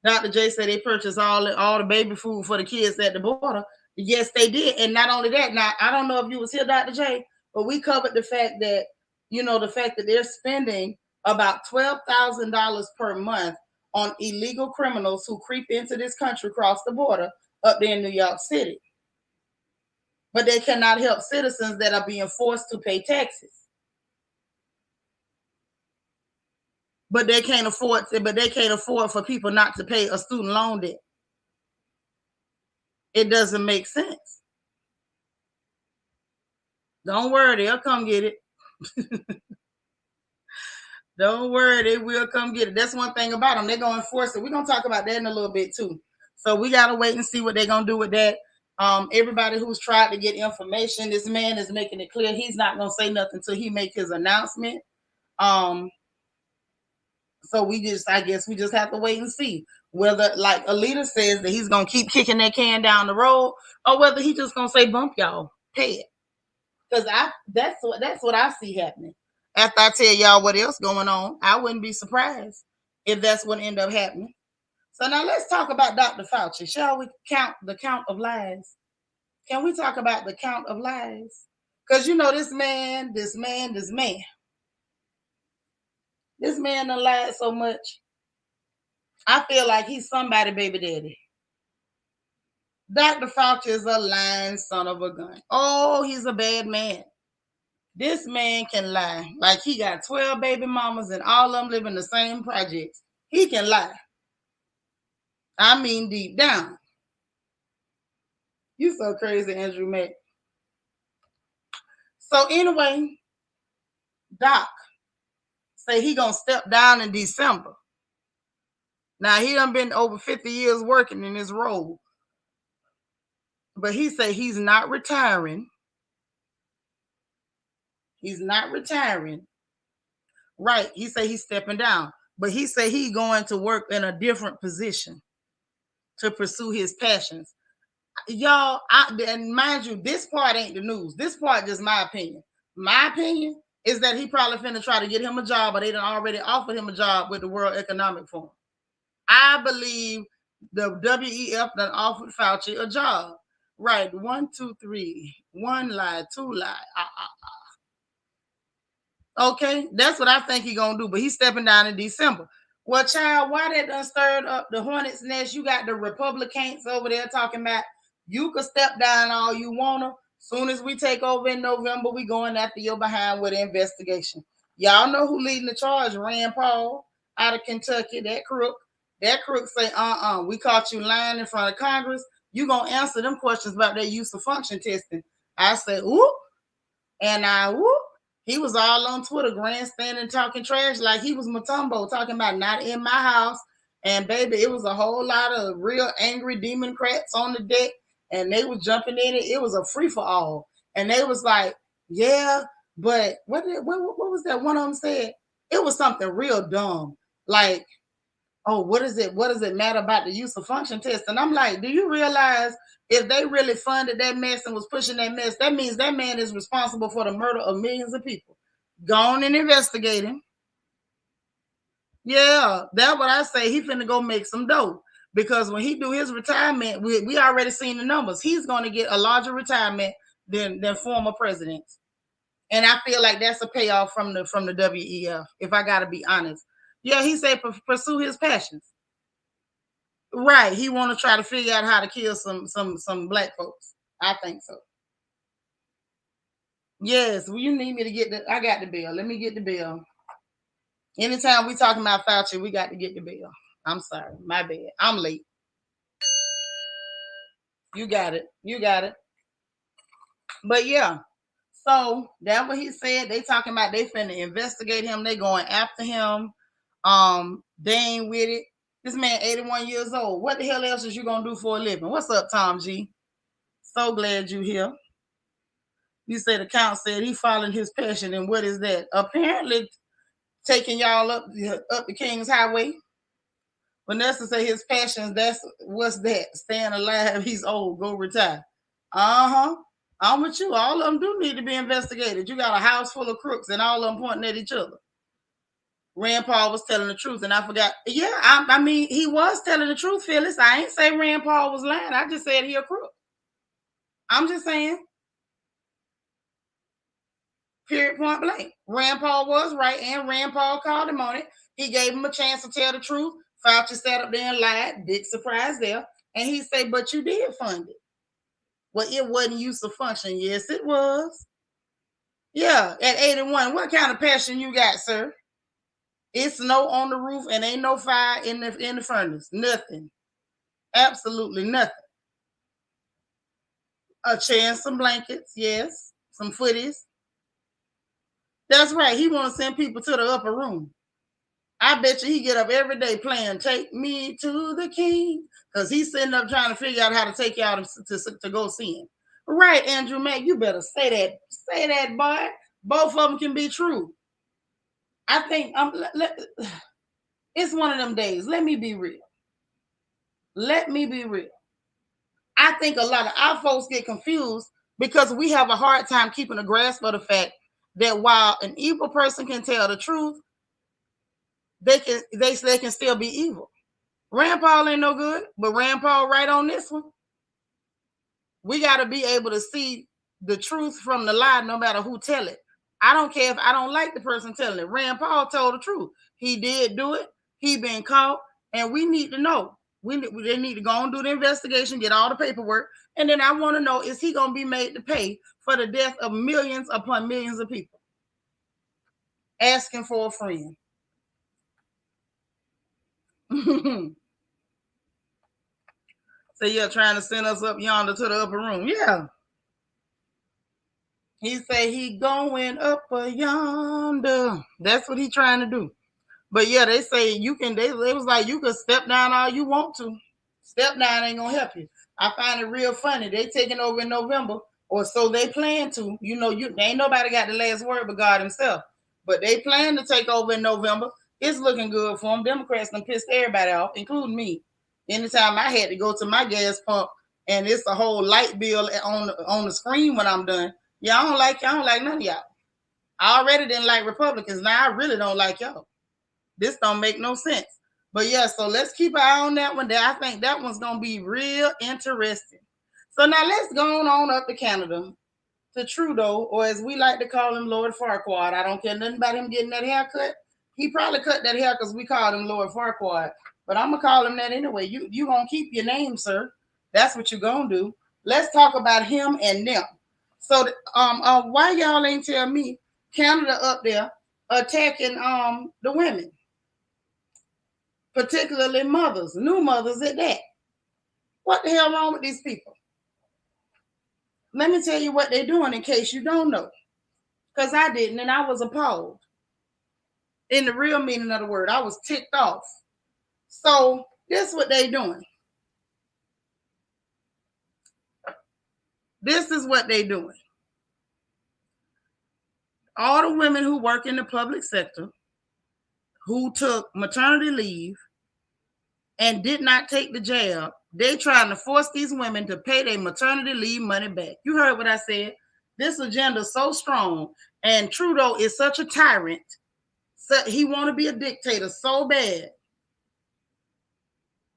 Dr. J said they purchased all the baby food for the kids at the border. Yes, they did. And not only that, now, I don't know if you was here, Dr. J, but we covered the fact that, they're spending about $12,000 per month on illegal criminals who creep into this country across the border up there in New York City. But they cannot help citizens that are being forced to pay taxes. But they can't afford for people not to pay a student loan debt. It doesn't make sense. Don't worry, they'll come get it. Don't worry, they will come get it. That's one thing about them. They're going to enforce it. We're going to talk about that in a little bit too. So we got to wait and see what they're going to do with that. Everybody who's tried to get information, this man is making it clear he's not going to say nothing until he make his announcement. So I guess we just have to wait and see whether, like Alita says, that he's going to keep kicking that can down the road or whether he's just going to say, bump y'all, pay it. Because that's what I see happening. After I tell y'all what else going on, I wouldn't be surprised if that's what end up happening. So now let's talk about Dr. Fauci. Shall we count the count of lies? Can we talk about the count of lies? Because this man done lied so much. I feel like he's somebody baby daddy. Dr. Fauci is a lying son of a gun. Oh, he's a bad man. This man can lie. Like he got 12 baby mamas and all of them live in the same projects. He can lie. I mean, deep down. You so crazy, Andrew Mack. So anyway, Doc say he gonna step down in December. Now he done been over 50 years working in this role. But he say he's not retiring. He's not retiring. Right. He say he's stepping down. But he say he's going to work in a different position to pursue his passions. Y'all, and mind you, this part ain't the news. This part just my opinion. My opinion is that he probably finna try to get him a job, or they done already offered him a job with the World Economic Forum. I believe the WEF done offered Fauci a job. Right. 1, 2, 3. 1 lie, 2 lie. Okay, that's what I think he's gonna do. But he's stepping down in December. Well, child, why that done stirred up the hornet's nest? You got the Republicans over there talking about you could step down all you wanna. Soon as we take over in November, we going after your behind with an investigation. Y'all know who leading the charge? Rand Paul out of Kentucky. That crook say, we caught you lying in front of Congress. You gonna answer them questions about their use of function testing. I say, whoop, and I whoop. He was all on Twitter grandstanding, talking trash like he was Matumbo, talking about not in my house. And baby, it was a whole lot of real angry Democrats on the deck, and they was jumping in it. It was a free for all, and they was like, "Yeah, But what was that one of them said? It was something real dumb. Like, oh, what is it? What does it matter about the use of function test? And I'm like, do you realize if they really funded that mess and was pushing that mess, that means that man is responsible for the murder of millions of people. Go on and investigate him. Yeah, that's what I say. He finna go make some dough. Because when he do his retirement, we already seen the numbers. He's going to get a larger retirement than former presidents. And I feel like that's a payoff from the WEF, if I gotta be honest. Yeah, he said pursue his passions. Right. He want to try to figure out how to kill some black folks. I think so. Yes, well, you need me to get I got the bill. Let me get the bill. Anytime we talking about Fauci, we got to get the bill. I'm sorry. My bad. I'm late. You got it. You got it. But yeah. So that's what he said. They talking about they finna investigate him. They going after him. They ain't with it. This man 81 years old. What the hell else is you gonna do for a living? What's up, Tom G? So glad you here. You said the count said he following his passion, and what is that? Apparently taking y'all up the King's Highway. Vanessa said his passions, that's what's that? Staying alive, he's old, go retire. Uh-huh. I'm with you. All of them do need to be investigated. You got a house full of crooks and all of them pointing at each other. Rand Paul was telling the truth, and I forgot. Yeah, I mean, he was telling the truth, Phyllis. I ain't say Rand Paul was lying. I just said he a crook. I'm just saying. Period, point blank. Rand Paul was right, and Rand Paul called him on it. He gave him a chance to tell the truth. Fauci sat up there and lied. Big surprise there. And he said, but you did fund it. Well, it wasn't use of function. Yes, it was. Yeah, at 81. What kind of passion you got, sir? It's snow on the roof and ain't no fire in the furnace. Nothing. Absolutely nothing. A chair and some blankets, yes. Some footies. That's right. He want to send people to the upper room. I bet you he get up every day playing "Take Me to the King" because he's sitting up trying to figure out how to take y'all to go see him. Right, Andrew Mack, you better say that. Say that, boy. Both of them can be true. I think it's one of them days. Let me be real. Let me be real. I think a lot of our folks get confused because we have a hard time keeping a grasp of the fact that while an evil person can tell the truth, they can still be evil. Rand Paul ain't no good, but Rand Paul right on this one. We got to be able to see the truth from the lie, no matter who tell it. I don't care if I don't like the person telling it. Rand Paul told the truth. He did do it. He been caught, and we need to know. They need to go and do the investigation, get all the paperwork, and then I want to know, is he going to be made to pay for the death of millions upon millions of people? Asking for a friend. So you're trying to send us up yonder to the upper room. Yeah. He say he going up yonder. That's what he trying to do. But yeah, they say you can. They was like you can step down all you want to. Step down ain't gonna help you. I find it real funny. They taking over in November, or so they plan to. You know, ain't nobody got the last word but God Himself. But they plan to take over in November. It's looking good for them. Democrats done pissed everybody off, including me. Anytime I had to go to my gas pump and it's a whole light bill on the screen when I'm done. Yeah, I don't like none of y'all. I already didn't like Republicans. Now I really don't like y'all. This don't make no sense. But yeah, so let's keep an eye on that one. I think that one's gonna be real interesting. So now let's go on up to Canada, to Trudeau, or as we like to call him, Lord Farquaad. I don't care nothing about him getting that haircut. He probably cut that hair because we called him Lord Farquaad. But I'm gonna call him that anyway. You gonna keep your name, sir. That's what you're gonna do. Let's talk about him and them. So why y'all ain't tell me Canada up there attacking the women, particularly mothers, new mothers at that? What the hell wrong with these people? Let me tell you what they're doing in case you don't know. Because I didn't, and I was appalled. In the real meaning of the word, I was ticked off. So this is what they're doing. This is what they're doing. all the women who work in the public sector who took maternity leave and did not take the jab, they trying to force these women to pay their maternity leave money back. You heard what I said. This agenda is so strong, and Trudeau is such a tyrant. So he want to be a dictator so bad.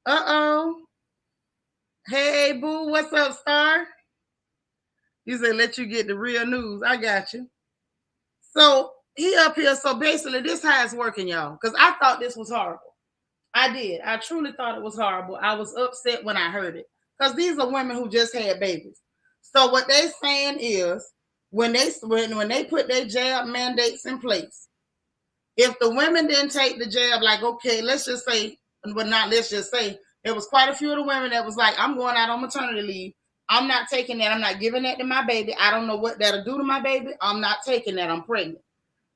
Uh-oh. Hey, boo, what's up, Star? You said, let you get the real news. I got you. So he up here. So basically, this how it's working, y'all. Because I thought this was horrible. I did. I truly thought it was horrible. I was upset when I heard it. Because these are women who just had babies. So what they saying is, when they put their jab mandates in place, if the women didn't take the jab, like, okay, let's just say, but not let's just say, there was quite a few of the women that was like, I'm going out on maternity leave. I'm not taking that. I'm not giving that to my baby. I don't know what that'll do to my baby. I'm not taking that. I'm pregnant.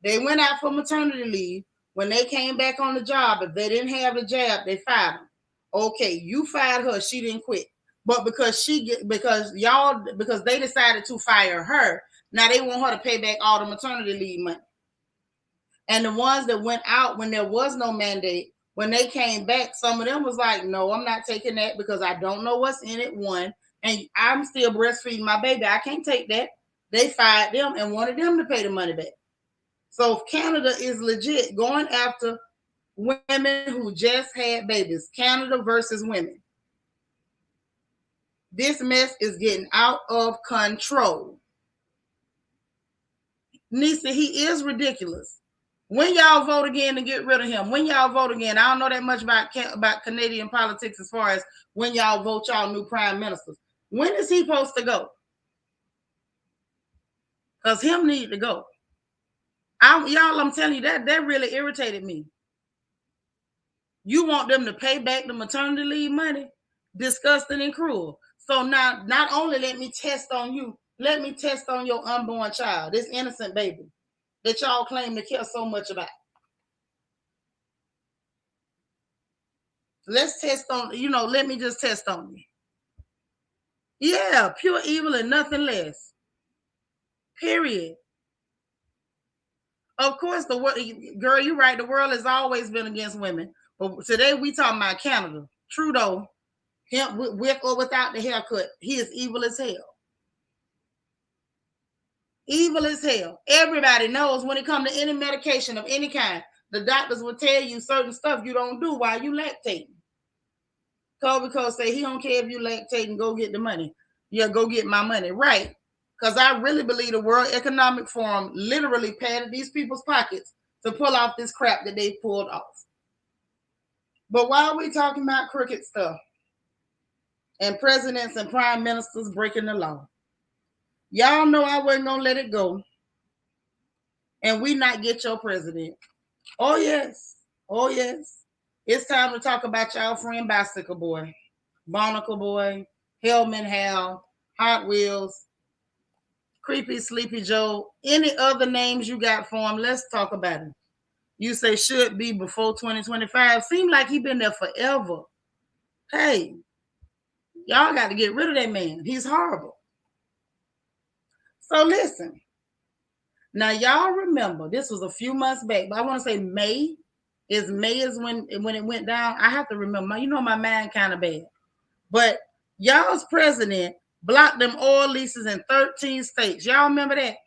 They went out for maternity leave. When they came back on the job, if they didn't have the jab, they fired them. Okay, you fired her. She didn't quit. But because they decided to fire her, now they want her to pay back all the maternity leave money. And the ones that went out when there was no mandate, when they came back, some of them was like, no, I'm not taking that because I don't know what's in it, one. And I'm still breastfeeding my baby. I can't take that. They fired them and wanted them to pay the money back. So Canada is legit going after women who just had babies. Canada versus women. This mess is getting out of control. Nisa, he is ridiculous. When y'all vote again to get rid of him? When y'all vote again? I don't know that much about Canadian politics as far as when y'all vote y'all new prime ministers. When is he supposed to go? Because him need to go. I'm telling you, that really irritated me. You want them to pay back the maternity leave money? Disgusting and cruel. So now, not only let me test on you, let me test on your unborn child, this innocent baby that y'all claim to care so much about. Let's test on, let me just test on you. Yeah, pure evil and nothing less. Period. Of course, girl, you're right. The world has always been against women. But today we talking about Canada. Trudeau, him with or without the haircut, he is evil as hell. Evil as hell. Everybody knows when it comes to any medication of any kind, the doctors will tell you certain stuff you don't do while you lactating. Because say he don't care if you lactating, go get the money. Yeah, go get my money. Right. Because I really believe the World Economic Forum literally padded these people's pockets to pull off this crap that they pulled off. But while we talking about crooked stuff and presidents and prime ministers breaking the law, y'all know I wasn't going to let it go and we not get your president. Oh, yes. Oh, yes. It's time to talk about y'all friend Bicycle Boy, Barnacle Boy, Hellman Hal, Hot Wheels, Creepy Sleepy Joe, any other names you got for him, let's talk about him. You say should be before 2025. Seem like he been there forever. Hey, y'all got to get rid of that man. He's horrible. So listen. Now, y'all remember, this was a few months back, but I want to say May is when it went down. I have to remember. My mind kind of bad. But y'all's president blocked them oil leases in 13 states. Y'all remember that?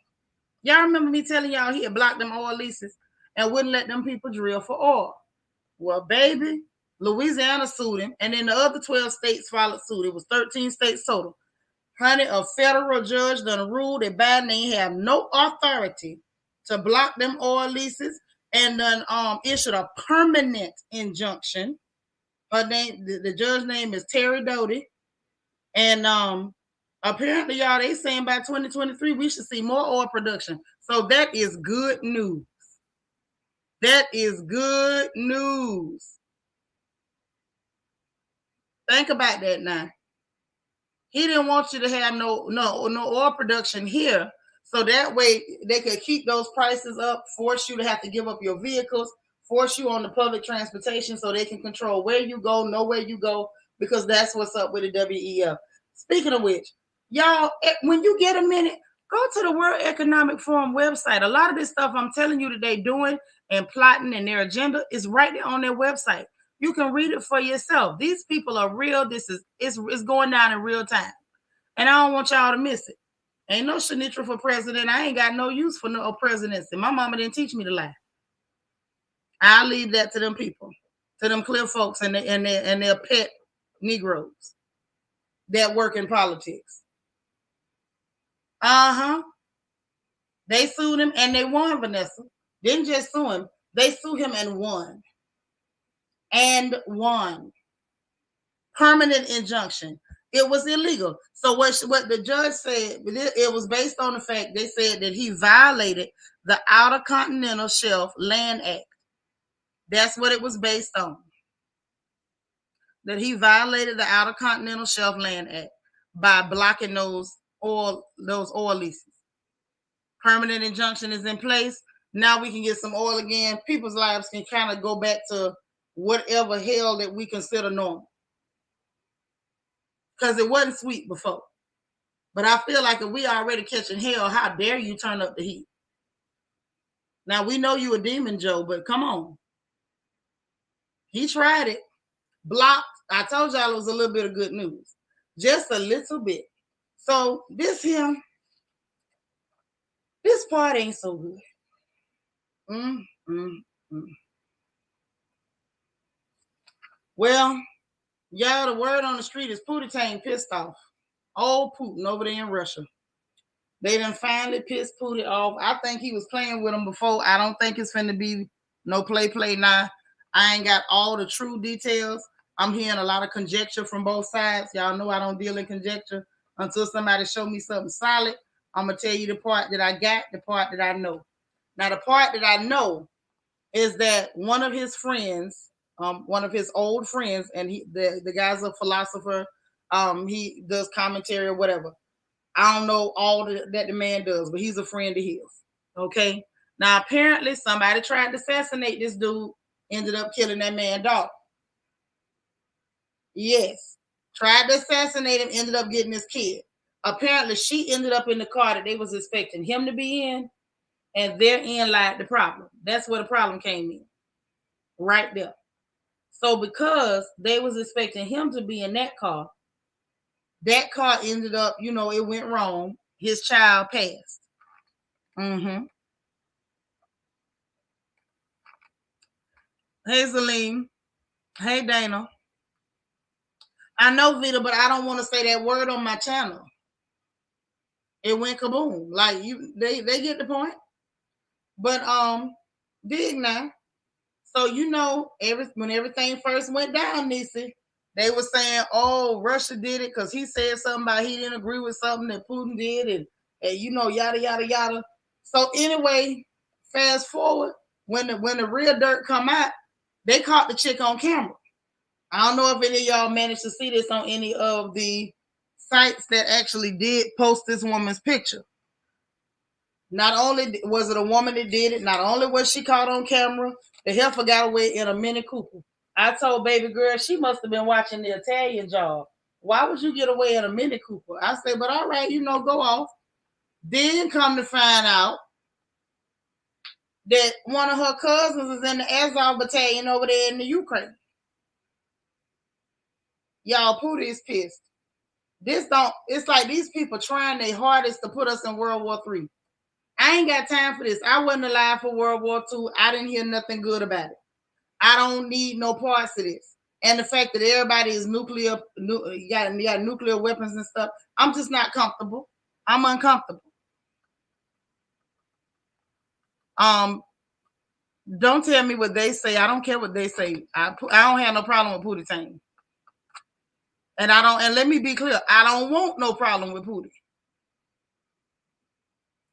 Y'all remember me telling y'all he had blocked them oil leases and wouldn't let them people drill for oil. Well, baby, Louisiana sued him, and then the other 12 states followed suit. It was 13 states total. Honey, a federal judge done ruled that Biden ain't have no authority to block them oil leases and done issued a permanent injunction. Her name, the judge's name is Terry Doty. And apparently, y'all, they saying by 2023, we should see more oil production. So that is good news. That is good news. Think about that now. He didn't want you to have no oil production here. So that way they could keep those prices up, force you to have to give up your vehicles, force you on the public transportation so they can control where you go, know where you go, because that's what's up with the WEF. Speaking of which, y'all, when you get a minute, Go to the World Economic Forum website. A lot of this stuff I'm telling you today, doing and plotting and their agenda is right there on their website. You can read it for yourself. These people are real. This is it's going down in real time. And I don't want y'all to miss it. Ain't no Shanitra for president. I ain't got no use for no presidency. My mama didn't teach me to lie. I'll leave that to them people, to them clear folks and their pet Negroes that work in politics. They sued him and they won, Vanessa. Didn't just sue him. They sued him and won. And won. Permanent injunction. It was illegal. So what the judge said, it was based on the fact they said that he violated the Outer Continental Shelf Land Act. That's what it was based on. That he violated the Outer Continental Shelf Land Act by blocking those oil leases. Permanent injunction is in place. Now we can get some oil again. People's lives can kind of go back to whatever hell that we consider normal. Because it wasn't sweet before. But I feel like if we already catching hell, how dare you turn up the heat? Now, we know you a demon, Joe, but come on. He tried it. Blocked. I told y'all it was a little bit of good news. Just a little bit. So this part ain't so good. Well, y'all, the word on the street is Putin pissed off. Old Putin over there in Russia. They done finally pissed Putin off. I think he was playing with him before. I don't think it's finna be no play now. I ain't got all the true details. I'm hearing a lot of conjecture from both sides. Y'all know I don't deal in conjecture until somebody show me something solid. I'm going to tell you the part that I got, the part that I know. Now, the part that I know is that one of his friends, one of his old friends, and the guy's a philosopher, he does commentary or whatever. I don't know all that the man does, but he's a friend of his. Okay? Now, apparently, somebody tried to assassinate this dude, ended up killing that man's daughter. Yes. Tried to assassinate him, ended up getting his kid. Apparently, she ended up in the car that they was expecting him to be in, and therein lied the problem. That's where the problem came in. Right there. So because they was expecting him to be in that car ended up, it went wrong. His child passed. Hey, Celine. Hey, Dana. I know, Vita, but I don't want to say that word on my channel. It went kaboom. Like, they get the point. But dig now. So when everything first went down, Nisi, they were saying, "Oh, Russia did it because he said something about he didn't agree with something that Putin did, and yada yada yada." So anyway, fast forward when the real dirt come out, they caught the chick on camera. I don't know if any of y'all managed to see this on any of the sites that actually did post this woman's picture. Not only was it a woman that did it, not only was she caught on camera, the heifer got away in a Mini Cooper. I told baby girl she must have been watching The Italian Job. Why would you get away in a Mini Cooper? I said, but all right, go off. Then come to find out that one of her cousins is in the Azov battalion over there in the Ukraine. Y'all, Putin is pissed. It's like these people trying their hardest to put us in World War III. I ain't got time for this. I wasn't alive for World War II. I didn't hear nothing good about it. I don't need no parts of this. And the fact that everybody is nuclear, you got nuclear weapons and stuff, I'm just not comfortable. I'm uncomfortable. Don't tell me what they say. I don't care what they say. I don't have no problem with Putin. And let me be clear, I don't want no problem with Putin.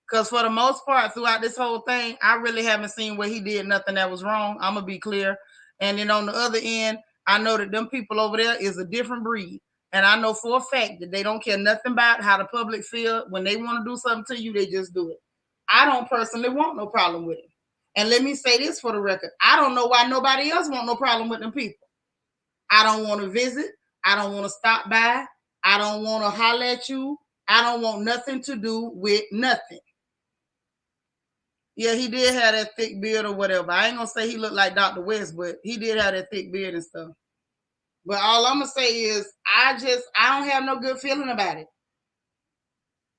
Because for the most part, throughout this whole thing, I really haven't seen where he did nothing that was wrong. I'm going to be clear. And then on the other end, I know that them people over there is a different breed. And I know for a fact that they don't care nothing about how the public feel. When they want to do something to you, they just do it. I don't personally want no problem with it. And let me say this for the record. I don't know why nobody else want no problem with them people. I don't want to visit. I don't want to stop by. I don't want to holler at you. I don't want nothing to do with nothing. Yeah, he did have that thick beard or whatever. I ain't gonna say he looked like Dr. West, but he did have that thick beard and stuff. But all I'm gonna say is I don't have no good feeling about it.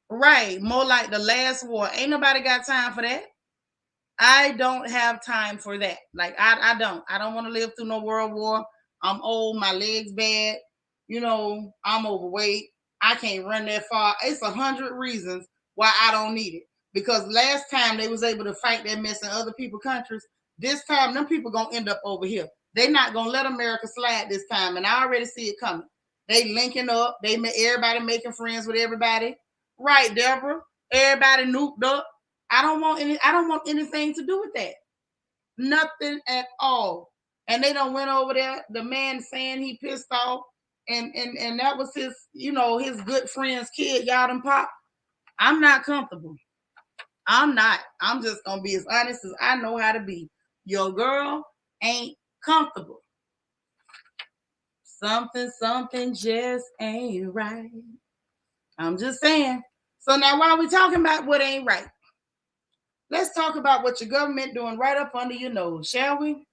Right. More like the last war. Ain't nobody got time for that. I don't have time for that. Like I don't. I don't want to live through no world war. I'm old, my legs bad. You know, I'm overweight. I can't run that far. It's 100 reasons why I don't need it. Because last time they was able to fight that mess in other people's countries, this time them people gonna end up over here. They not gonna let America slide this time, and I already see it coming. They linking up. Everybody making friends with everybody. Right, Deborah. Everybody nuked up. I don't want anything to do with that. Nothing at all. And they don't went over there. The man saying he pissed off, and that was his, his good friend's kid. Y'all done pop. I'm not comfortable. I'm not. I'm just gonna be as honest as I know how to be. Your girl ain't comfortable. Something just ain't right. I'm just saying. So now while we talking about what ain't right, let's talk about what your government doing right up under your nose, shall we?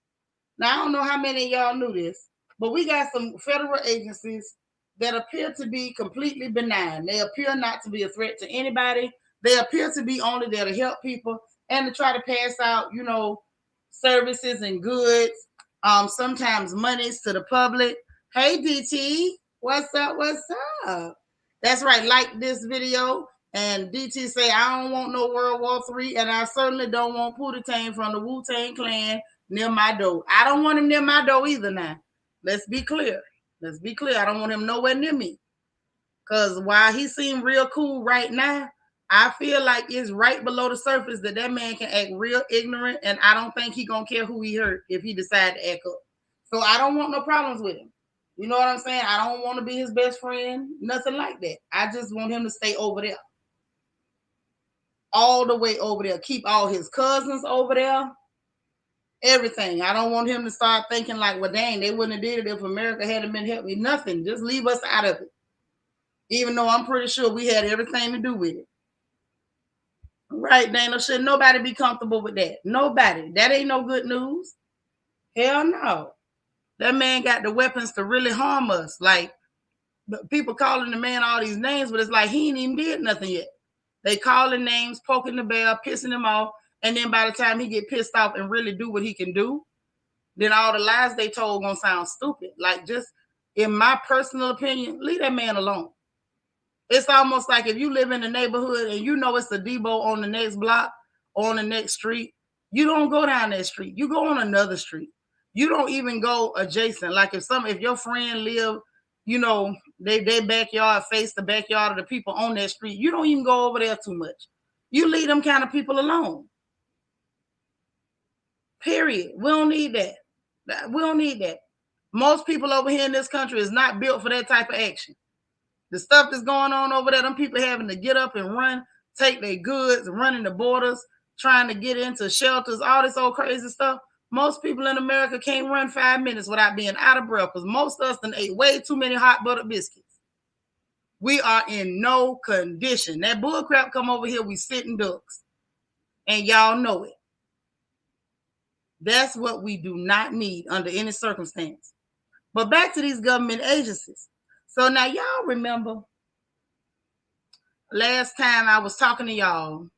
Now, I don't know how many of y'all knew this, but we got some federal agencies that appear to be completely benign. They appear not to be a threat to anybody. They appear to be only there to help people and to try to pass out, services and goods, sometimes monies to the public. Hey, DT, what's up? What's up? That's right. Like this video. And DT say, I don't want no World War III, and I certainly don't want Pootie Tang from the Wu-Tang Clan near my door. I don't want him near my door either now. Let's be clear. I don't want him nowhere near me. Because while he seems real cool right now, I feel like it's right below the surface that man can act real ignorant, and I don't think he going to care who he hurt if he decide to act up. So I don't want no problems with him. You know what I'm saying? I don't want to be his best friend. Nothing like that. I just want him to stay over there. All the way over there. Keep all his cousins over there. Everything. I don't want him to start thinking like, well, dang, they wouldn't have did it if America hadn't been helping me. Nothing. Just leave us out of it. Even though I'm pretty sure we had everything to do with it. Right, Dana? Should nobody be comfortable with that? Nobody. That ain't no good news. Hell no. That man got the weapons to really harm us. Like, people calling the man all these names, but it's like he ain't even did nothing yet. They calling names, poking the bear, pissing him off, and then by the time he get pissed off and really do what he can do, then all the lies they told gonna sound stupid. Like, just in my personal opinion, leave that man alone. It's almost like if you live in a neighborhood and you know it's a Debo on the next block or on the next street, you don't go down that street. You go on another street. You don't even go adjacent. Like if your friend live, they backyard face the backyard of the people on that street, you don't even go over there too much. You leave them kind of people alone. Period. We don't need that. We don't need that. Most people over here in this country is not built for that type of action. The stuff that's going on over there, them people having to get up and run, take their goods, running the borders, trying to get into shelters, all this old crazy stuff. Most people in America can't run 5 minutes without being out of breath because most of us done ate way too many hot buttered biscuits. We are in no condition. That bull crap come over here, we sitting ducks. And y'all know it. That's what we do not need under any circumstance. But back to these government agencies. So now y'all remember last time I was talking to y'all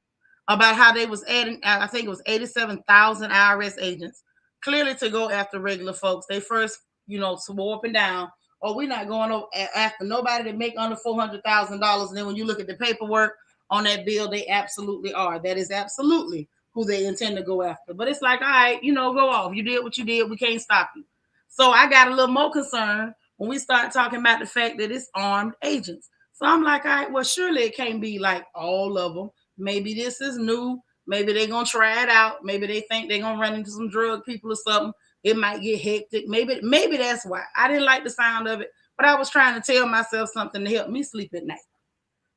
about how they was adding, I think it was 87,000 IRS agents, clearly to go after regular folks. They first, swore up and down, we're not going after nobody that make under $400,000. And then when you look at the paperwork on that bill, they absolutely are. That is absolutely who they intend to go after. But it's like, all right, go off. You did what you did. We can't stop you. So I got a little more concerned when we start talking about the fact that it's armed agents. So I'm like, all right, well, surely it can't be like all of them. Maybe this is new. Maybe they're going to try it out. Maybe they think they're going to run into some drug people or something. It might get hectic. Maybe that's why. I didn't like the sound of it, but I was trying to tell myself something to help me sleep at night.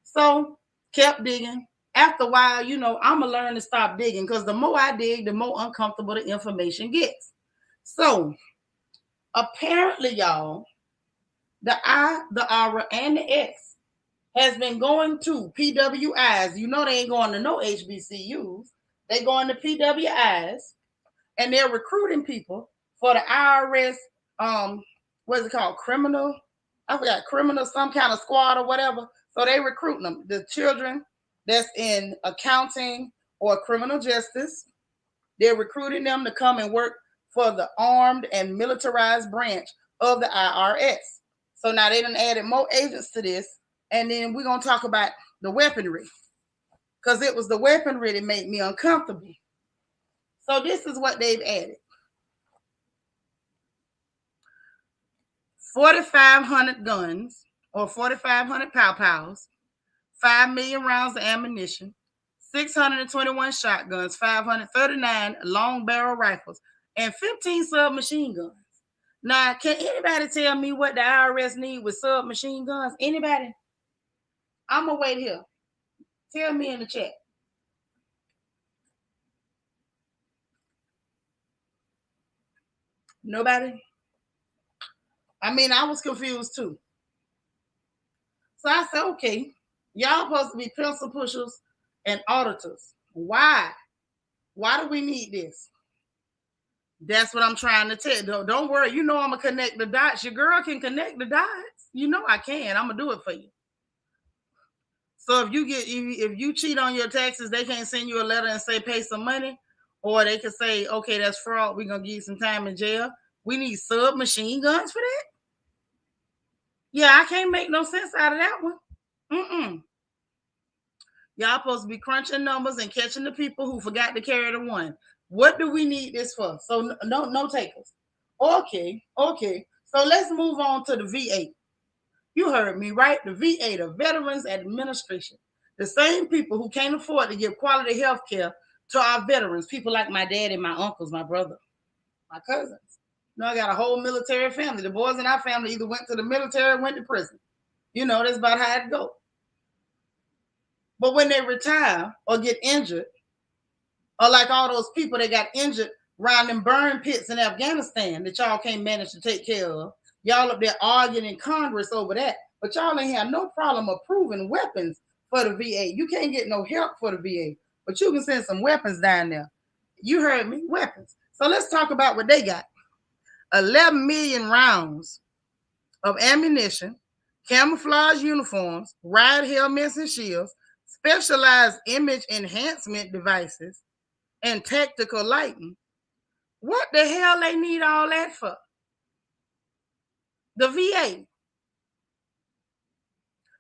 So kept digging. After a while, I'm going to learn to stop digging because the more I dig, the more uncomfortable the information gets. So apparently, y'all, the I, the R, and the X has been going to PWIs. You know they ain't going to no HBCUs. They going to PWIs, and they're recruiting people for the IRS. What's it called? Criminal. I forgot, criminal, some kind of squad or whatever. So they recruiting them. The children that's in accounting or criminal justice, they're recruiting them to come and work for the armed and militarized branch of the IRS. So now they done added more agents to this. And then we're going to talk about the weaponry, because it was the weaponry that made me uncomfortable. So this is what they've added. 4,500 guns or 4,500 pow-pows, 5 million rounds of ammunition, 621 shotguns, 539 long barrel rifles, and 15 submachine guns. Now, can anybody tell me what the IRS need with submachine guns? Anybody? I'm going to wait here. Tell me in the chat. Nobody? I mean, I was confused too. So I said, okay, y'all supposed to be pencil pushers and auditors. Why? Why do we need this? That's what I'm trying to tell. Don't worry. You know I'm going to connect the dots. Your girl can connect the dots. You know I can. I'm going to do it for you. So if you cheat on your taxes, they can't send you a letter and say pay some money. Or they can say, okay, that's fraud. We're going to give you some time in jail. We need submachine guns for that? Yeah, I can't make no sense out of that one. Y'all supposed to be crunching numbers and catching the people who forgot to carry the one. What do we need this for? So no takers. Okay. So let's move on to the VA. You heard me, right? The VA, the Veterans Administration. The same people who can't afford to give quality health care to our veterans, people like my dad and my uncles, my brother, my cousins. You know, I got a whole military family. The boys in our family either went to the military or went to prison. You know, that's about how it goes. But when they retire or get injured, or like all those people that got injured around them burn pits in Afghanistan that y'all can't manage to take care of, y'all up there arguing in Congress over that, but y'all ain't have no problem approving weapons for the VA. You can't get no help for the VA, but you can send some weapons down there. You heard me, weapons. So let's talk about what they got. 11 million rounds of ammunition, camouflage uniforms, ride helmets and shields, specialized image enhancement devices, and tactical lighting. What the hell they need all that for? The VA.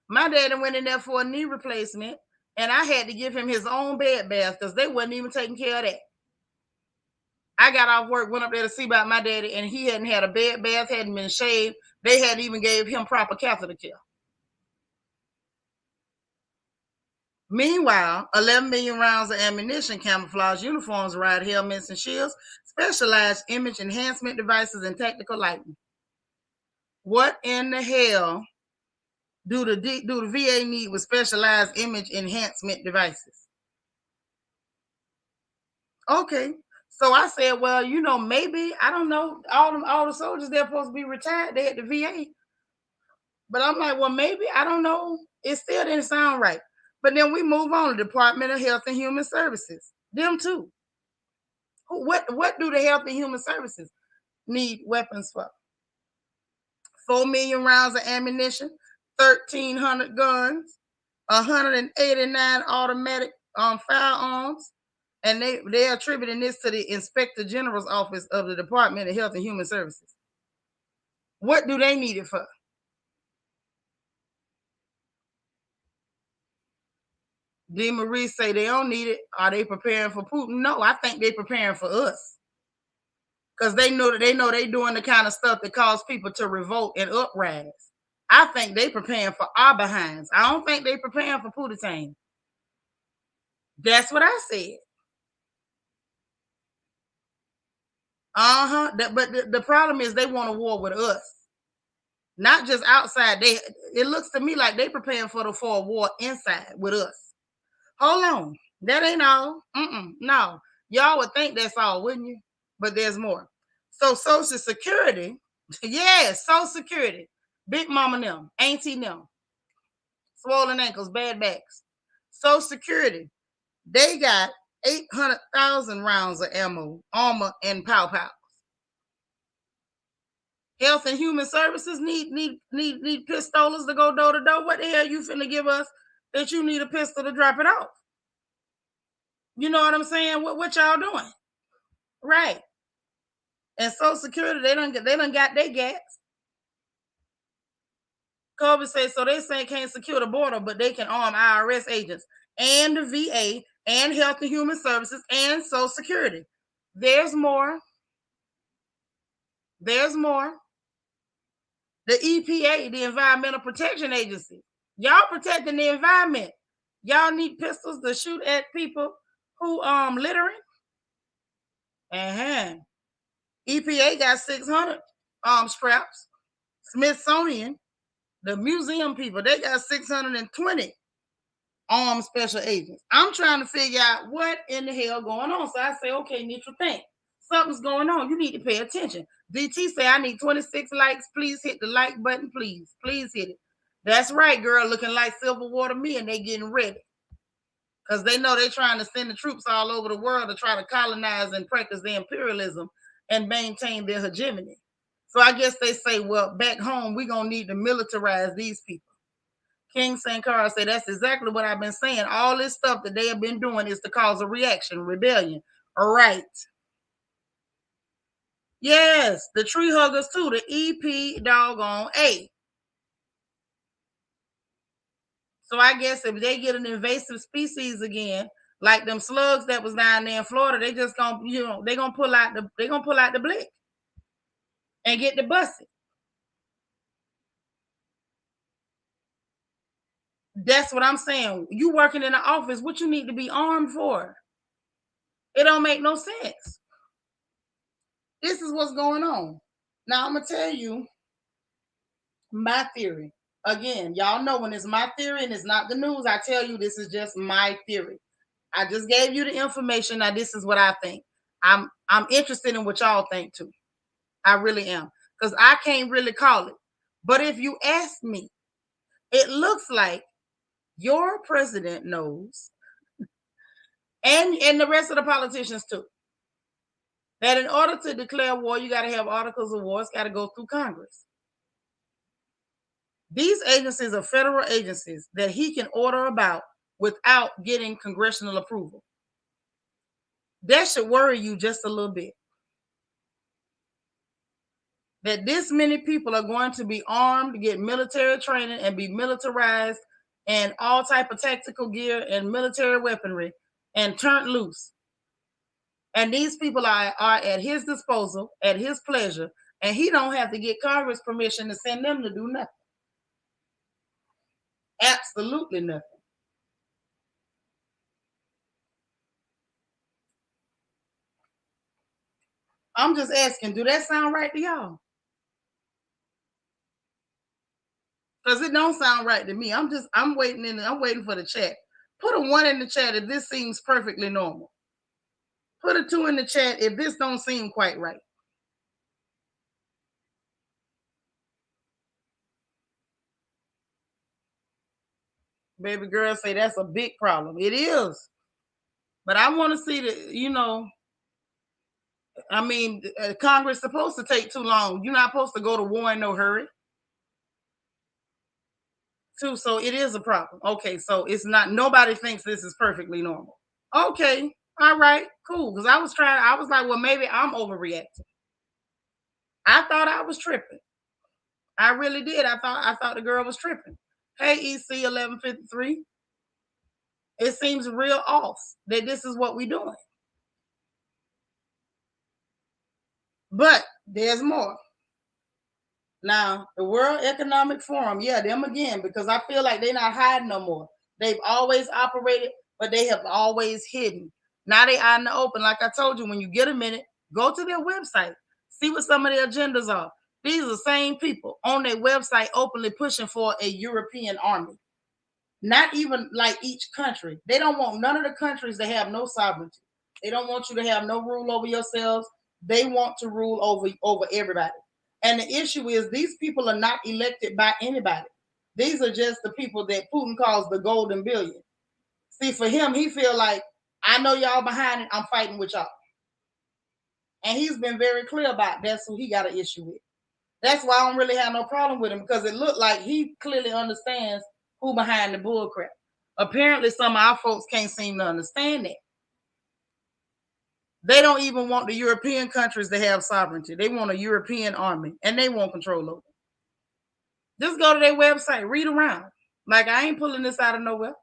My daddy went in there for a knee replacement, and I had to give him his own bed bath because they wasn't even taking care of that. I got off work, went up there to see about my daddy, and he hadn't had a bed bath, hadn't been shaved. They hadn't even gave him proper catheter care. Meanwhile, 11 million rounds of ammunition, camouflage uniforms, ride helmets and shields, specialized image enhancement devices, and tactical lighting. What in the hell do the VA need with specialized image enhancement devices? Okay. So I said, well, you know, maybe, I don't know, all the soldiers, they're supposed to be retired. They at the VA. But I'm like, well, maybe, I don't know. It still didn't sound right. But then we move on to Department of Health and Human Services. Them too. What do the Health and Human Services need weapons for? 4 million rounds of ammunition, 1,300 guns, 189 automatic firearms, and they're attributing this to the Inspector General's office of the Department of Health and Human Services. What do they need it for? D. Marie say they don't need it. Are they preparing for Putin? No, I think they're preparing for us. Because they know they doing the kind of stuff that cause people to revolt and uprise. I think they preparing for our behinds. I don't think they preparing for Putin. That's what I said. But the problem is they want a war with us, not just outside. It looks to me like they preparing for a war inside with us. Hold on, that ain't all. No, y'all would think that's all, wouldn't you? But there's more. So Social Security, yes, Social Security, Big Mama them, Auntie them. swollen ankles, bad backs. Social Security, they got 800,000 rounds of ammo, armor, and pow. Health and Human Services need pistolas to go door to door. What the hell you finna give us that you need a pistol to drop it off? You know what I'm saying? What y'all doing? Right. And Social Security, they done got their gas. COVID says so they say can't secure the border, but they can arm IRS agents and the VA and Health and Human Services and Social Security. There's more. There's more. The EPA, the Environmental Protection Agency. Y'all protecting the environment. Y'all need pistols to shoot at people who littering. Uh-huh. EPA got 600 straps. Smithsonian, the museum people, they got 620 armed special agents. I'm trying to figure out what in the hell going on. So I say, okay, neutral think. Something's going on. You need to pay attention. DT say, I need 26 likes. Please hit the like button, please. Please hit it. That's right, girl, looking like Silver Water me, and they getting ready. Because they know they're trying to send the troops all over the world to try to colonize and practice their imperialism and maintain their hegemony. So I guess they say, well, back home, we're going to need to militarize these people. King Sankara said, that's exactly what I've been saying. All this stuff that they have been doing is to cause a reaction, rebellion. All right. Yes, the tree huggers too, the EP doggone A. So I guess if they get an invasive species again, like them slugs that was down there in Florida, they just gonna, they're gonna pull out the blick and get the busted. That's what I'm saying. You working in the office, what you need to be armed for? It don't make no sense. This is what's going on. Now I'm gonna tell you my theory. Again, y'all know when it's my theory and it's not the news, I tell you this is just my theory. I just gave you the information. Now this is what I think. I'm interested in what y'all think too. I really am. Because I can't really call it. But if you ask me, it looks like your president knows, and the rest of the politicians too, that in order to declare war, you got to have articles of war. It's got to go through Congress. These agencies are federal agencies that he can order about without getting congressional approval. That should worry you just a little bit. That this many people are going to be armed, get military training, and be militarized, and all type of tactical gear and military weaponry, and turned loose. And these people are at his disposal, at his pleasure, and he don't have to get Congress permission to send them to do nothing. Absolutely nothing. I'm just asking, do that sound right to y'all? Because it don't sound right to me. I'm waiting for the chat. Put a 1 in the chat if this seems perfectly normal. Put a 2 in the chat if this don't seem quite right. Baby girl say that's a big problem. It is. But I want to see Congress supposed to take too long. You're not supposed to go to war in no hurry. Too, so it is a problem. Okay, so it's not, nobody thinks this is perfectly normal. Okay, all right, cool. Because I was like, well, maybe I'm overreacting. I thought I was tripping. I really did. I thought the girl was tripping. Hey, EC 1153. It seems real off that this is what we're doing. But there's more. Now, the World Economic Forum, yeah, them again, because I feel like they're not hiding no more. They've always operated, but they have always hidden. Now they are in the open. Like I told you, when you get a minute, go to their website, see what some of their agendas are. These are the same people on their website openly pushing for a European army. Not even like each country. They don't want none of the countries to have no sovereignty. They don't want you to have no rule over yourselves. They want to rule over everybody. And the issue is these people are not elected by anybody. These are just the people that Putin calls the golden billion. See, for him, he feel like, I know y'all behind it, I'm fighting with y'all. And he's been very clear about that's who he got an issue with. That's why I don't really have no problem with him, because it looked like he clearly understands who behind the bullcrap. Apparently, some of our folks can't seem to understand that. They don't even want the European countries to have sovereignty. They want a European army, and they want control over it. Just go to their website, read around. Like, I ain't pulling this out of nowhere.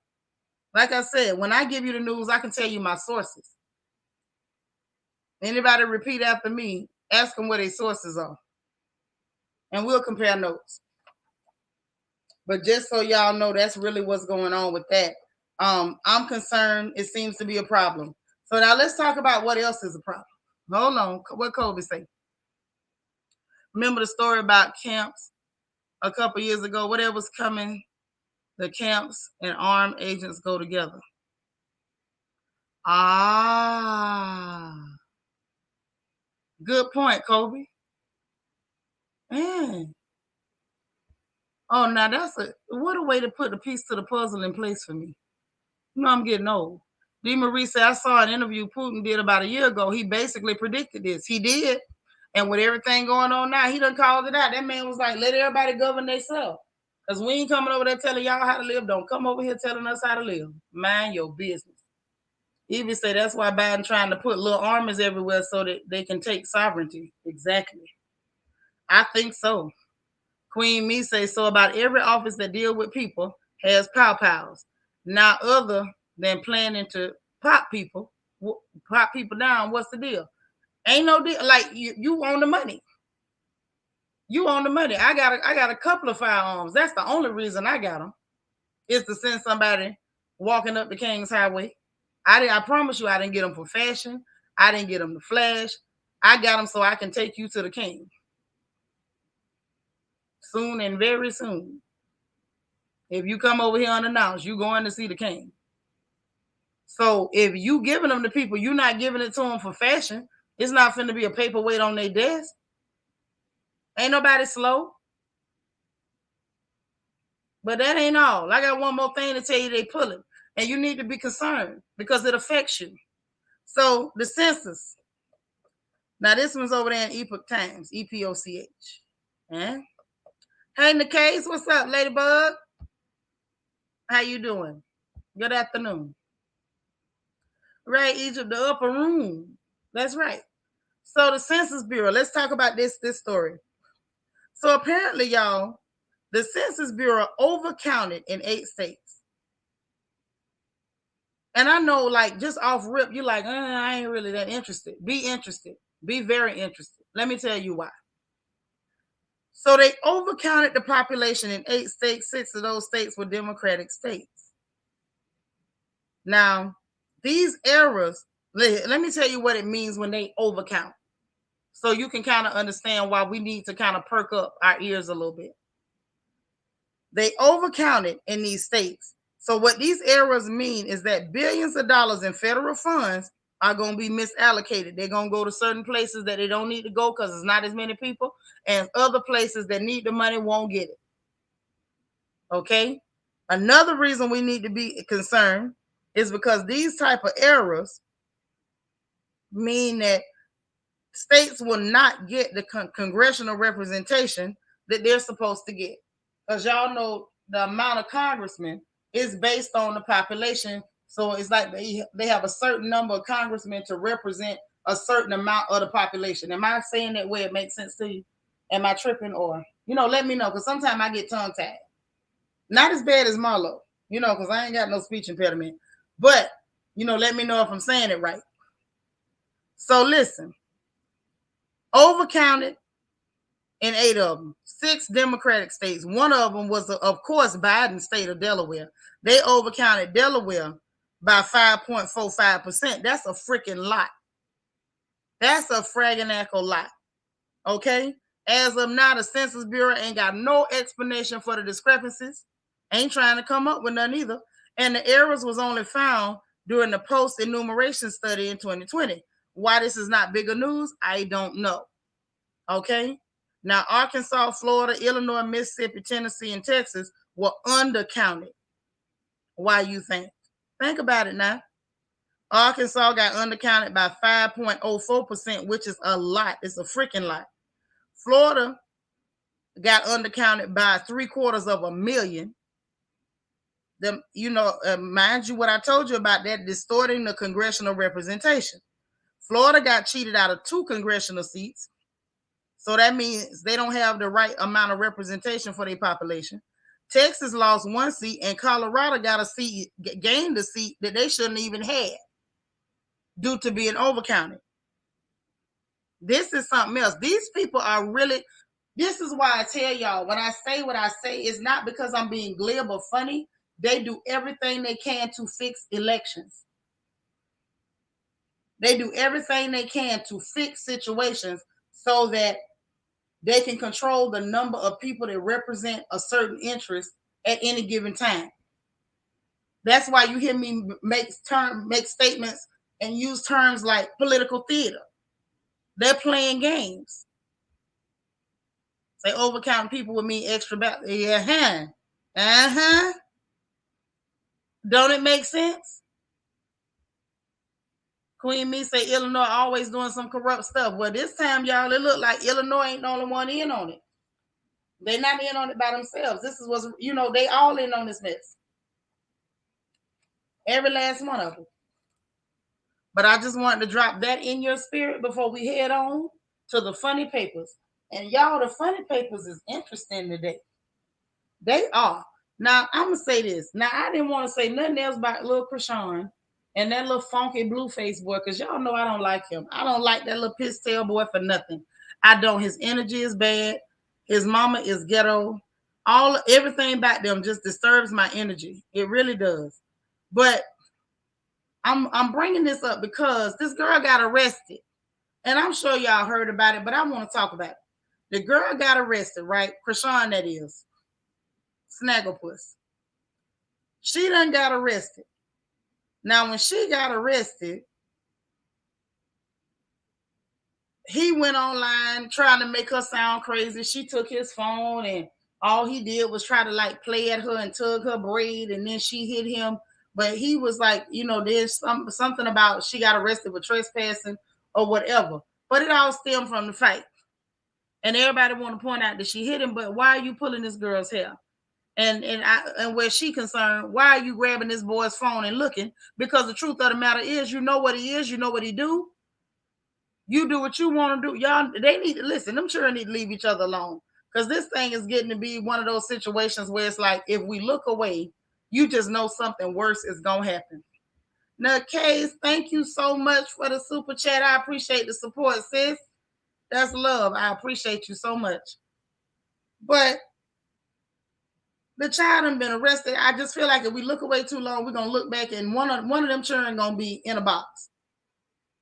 Like I said, when I give you the news, I can tell you my sources. Anybody repeat after me, ask them where their sources are. And we'll compare notes. But just so y'all know, that's really what's going on with that. I'm concerned it seems to be a problem. So now let's talk about what else is a problem. Hold on. What Kobe say? Remember the story about camps a couple years ago? Whatever's coming, the camps and armed agents go together. Ah. Good point, Kobe. Man. Oh, now what a way to put the piece to the puzzle in place for me. You know, I'm getting old. D. Marie said, I saw an interview Putin did about a year ago. He basically predicted this. He did. And with everything going on now, he done called it out. That man was like, let everybody govern themselves. Because we ain't coming over there telling y'all how to live. Don't come over here telling us how to live. Mind your business. Even say that's why Biden trying to put little armies everywhere so that they can take sovereignty. Exactly. I think so. Queen Me says, so about every office that deal with people has pow-pows. Now, other than planning to pop people down, what's the deal? Ain't no deal. Like, you own the money. You own the money. I got a couple of firearms. That's the only reason I got them, is to send somebody walking up the King's Highway. I promise you, I didn't get them for fashion. I didn't get them to flash. I got them so I can take you to the king. Soon and very soon. If you come over here unannounced, you going to see the king. So if you giving them to people, you're not giving it to them for fashion. It's not finna be a paperweight on their desk. Ain't nobody slow. But that ain't all. I got one more thing to tell you. They pulling. And you need to be concerned because it affects you. So the census. Now this one's over there in Epoch Times. EPOCH. Eh? Hey, Nicaise, what's up, Ladybug? How you doing? Good afternoon. Right, Egypt, the upper room. That's right. So the Census Bureau, let's talk about this story. So apparently, y'all, the Census Bureau overcounted in 8 states. And I know, like, just off rip, you're like, I ain't really that interested. Be interested. Be very interested. Let me tell you why. So they overcounted the population in 8 states. 6 of those states were Democratic states. Now, these errors, let me tell you what it means when they overcount. So you can kind of understand why we need to kind of perk up our ears a little bit. They overcounted in these states. So what these errors mean is that billions of dollars in federal funds are going to be misallocated. They're going to go to certain places that they don't need to go because there's not as many people, and other places that need the money won't get it. Okay? Another reason we need to be concerned is because these type of errors mean that states will not get the congressional representation that they're supposed to get. Because y'all know the amount of congressmen is based on the population. So it's like they have a certain number of congressmen to represent a certain amount of the population. Am I saying that way it makes sense to you? Am I tripping? Or, let me know, because sometimes I get tongue-tied. Not as bad as Marlo, because I ain't got no speech impediment. But, let me know if I'm saying it right. So listen, overcounted in 8 of them, 6 Democratic states. One of them was, of course, Biden's state of Delaware. They overcounted Delaware by 5.45%. That's a freaking lot. That's a fragganacle lot. Okay? As of now, the Census Bureau ain't got no explanation for the discrepancies. Ain't trying to come up with none either. And the errors was only found during the post-enumeration study in 2020. Why this is not bigger news, I don't know. Okay? Now, Arkansas, Florida, Illinois, Mississippi, Tennessee, and Texas were undercounted. Why you think? Think about it now. Arkansas got undercounted by 5.04%, which is a lot. It's a freaking lot. Florida got undercounted by 750,000. Mind you, what I told you about that distorting the congressional representation. Florida got cheated out of 2 congressional seats. So that means they don't have the right amount of representation for their population. Texas lost 1 seat, and Colorado got a seat, gained a seat that they shouldn't even have due to being overcounted. This is something else. These people are really, this is why I tell y'all, when I say what I say, it's not because I'm being glib or funny. They do everything they can to fix elections. They do everything they can to fix situations so that they can control the number of people that represent a certain interest at any given time. That's why you hear me make statements and use terms like political theater. They're playing games. Say overcounting people would mean extra ballot. Yeah. Don't it make sense? Queen Me say Illinois always doing some corrupt stuff. Well, this time, y'all, it look like Illinois ain't the only one in on it. They're not in on it by themselves. This is what's, they all in on this mess. Every last one of them. But I just wanted to drop that in your spirit before we head on to the funny papers. And y'all, the funny papers is interesting today. They are. Now, I'm going to say this. Now, I didn't want to say nothing else about little Chrisean and that little funky blue face boy, because y'all know I don't like him. I don't like that little piss tail boy for nothing. I don't. His energy is bad. His mama is ghetto. Everything about them just disturbs my energy. It really does. But I'm bringing this up because this girl got arrested. And I'm sure y'all heard about it, but I want to talk about it. The girl got arrested, right? Chrisean, that is. Snagglepuss. She done got arrested. Now, when she got arrested, he went online trying to make her sound crazy. She took his phone and all he did was try to play at her and tug her braid, and then she hit him. But he was like, there's something about she got arrested with trespassing or whatever. But it all stemmed from the fight. And everybody want to point out that she hit him, but why are you pulling this girl's hair? And where she concerned, why are you grabbing this boy's phone and looking? Because the truth of the matter is, you know what he is, you know what he do. You do what you want to do. Y'all, they need to listen. Them children need to leave each other alone. Because this thing is getting to be one of those situations where it's like, if we look away, you just know something worse is going to happen. Now, Case, thank you so much for the super chat. I appreciate the support, sis. That's love. I appreciate you so much. But the child done been arrested. I just feel like if we look away too long, we're going to look back and one of them children going to be in a box.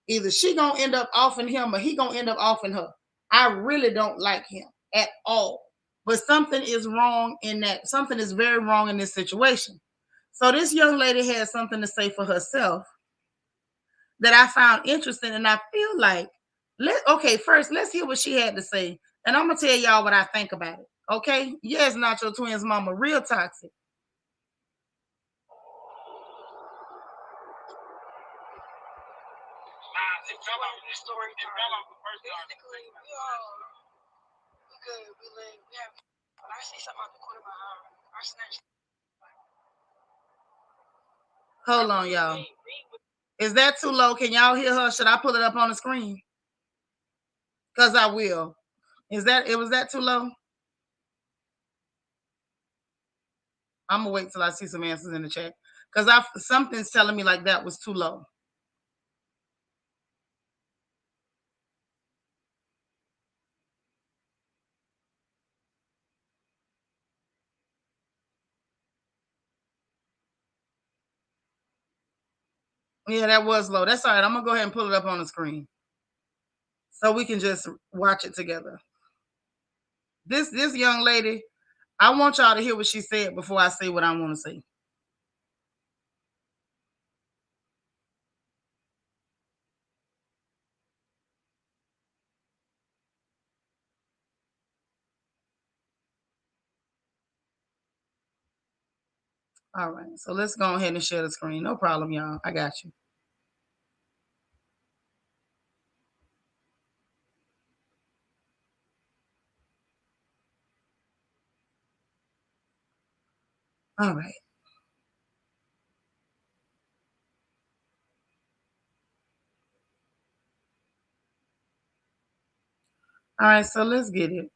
Either she going to end up offing him or he going to end up offing her. I really don't like him at all. But something is wrong in that. Something is very wrong in this situation. So this young lady has something to say for herself that I found interesting. And I feel like, first, let's hear what she had to say. And I'm going to tell y'all what I think about it. Okay? Yes, Nacho Twins mama, real toxic. It fell out the story. It fell out the first article. We have. When I see something out the corner of my eye, I snatch. Hold on, y'all. Is that too low? Can y'all hear her? Should I pull it up on the screen? Because I will. Was that too low? I'm gonna wait till I see some answers in the chat. Because something's telling me like that was too low. Yeah, that was low. That's all right. I'm gonna go ahead and pull it up on the screen so we can just watch it together. This young lady, I want y'all to hear what she said before I say what I want to say. All right. So let's go ahead and share the screen. No problem, y'all. I got you. All right. All right. So let's get it.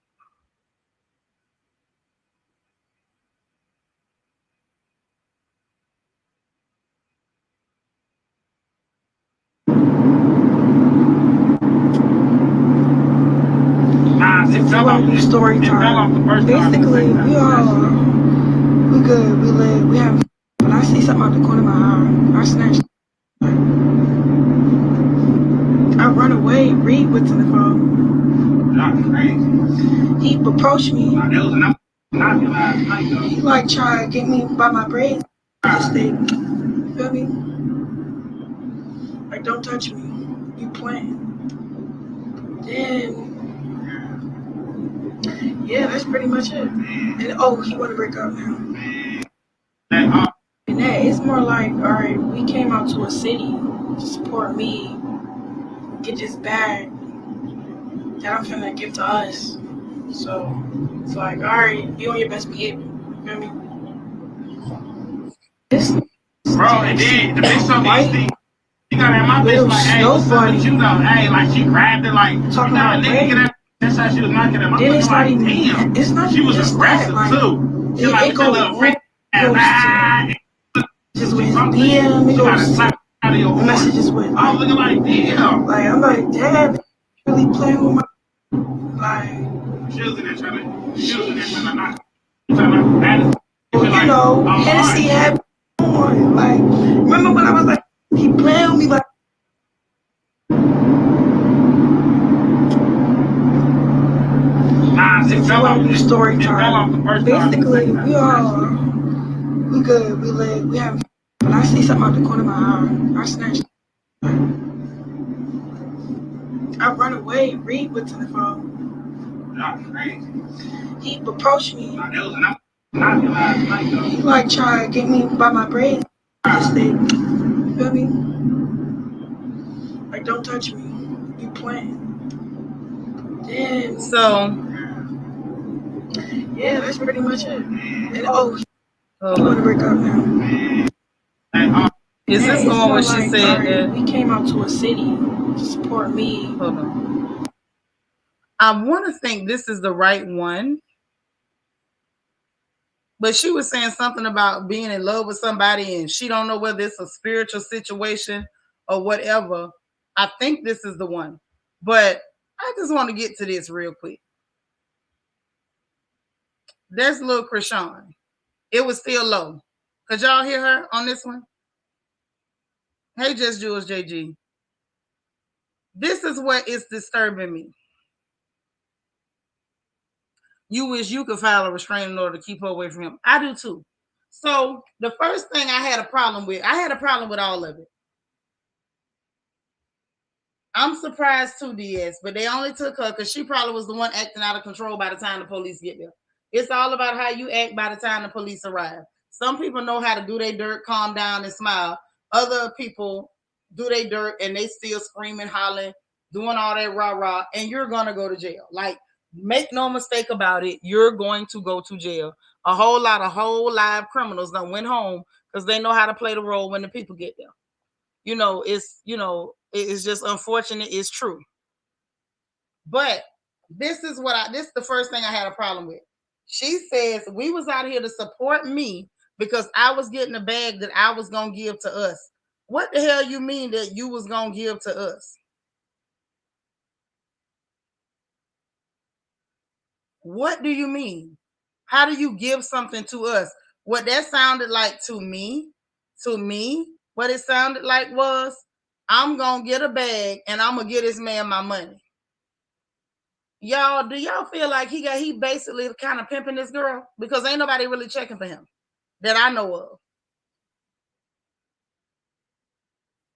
It fell off the story time. Basically, we good. We live. We have. When I see something out the corner of my eye, I snatch. I run away. Reed what's in the phone. That's crazy. He approached me. He like tried to get me by my braids. Just stay. You feel me? Like don't touch me. You playing? Then yeah, that's pretty much it. And oh, he want to break up now. And that it's more like, all right, we came out to a city to support me, get this bag that I'm finna give to us. So it's like, all right, be on your best behavior. You feel me? This bro, and then the bitch so nasty. You gotta have my bitch like, hey, what's up with you though? Hey, like she grabbed it like, talking about nigga get that. That's how she was knocking him. Then it's not even, damn. It's not. She was aggressive too. She like, with your little friend. Just with his DM, it goes to messages with. I was looking like, damn. Like I'm like, damn, really playing with my. Like, she was in there trying to knock. You know, Hennessy had on. Like, remember when I was like, he playing with me like. It fell off the story time. Basically, we good. We live. We have. When I see something out the corner of my eye, I snatch. I run away. Reed what's in the phone. That's crazy. He approached me. He like tried to get me by my braids. Just stay. You feel me? Like don't touch me. You playing? Then So yeah, that's pretty much it. And oh, you want to break up now? Is this the one where she said that we came out to a city to support me? Hold on. I want to think this is the right one. But she was saying something about being in love with somebody and she don't know whether it's a spiritual situation or whatever. I think this is the one. But I just want to get to this real quick. There's little Chrisean. It was still low. Could y'all hear her on this one? Hey, Just Jules JG. This is what is disturbing me. You wish you could file a restraining order to keep her away from him. I do too. So the first thing I had a problem with all of it. I'm surprised too, DS, but they only took her because she probably was the one acting out of control by the time the police get there. It's all about how you act by the time the police arrive. Some people know how to do their dirt, calm down, and smile. Other people do their dirt and they still screaming, hollering, doing all that rah-rah, and you're going to go to jail. Like, make no mistake about it, you're going to go to jail. A whole lot of whole live criminals that went home because they know how to play the role when the people get there. It's just unfortunate. It's true. But this is the first thing I had a problem with. She says we was out here to support me because I was getting a bag that I was gonna give to us. What the hell you mean that you was gonna give to us? What do you mean? How do you give something to us? What that sounded like to me, what it sounded like was, I'm gonna get a bag and I'm gonna get this man my money. Y'all, do y'all feel like he basically kind of pimping this girl? Because ain't nobody really checking for him that I know of.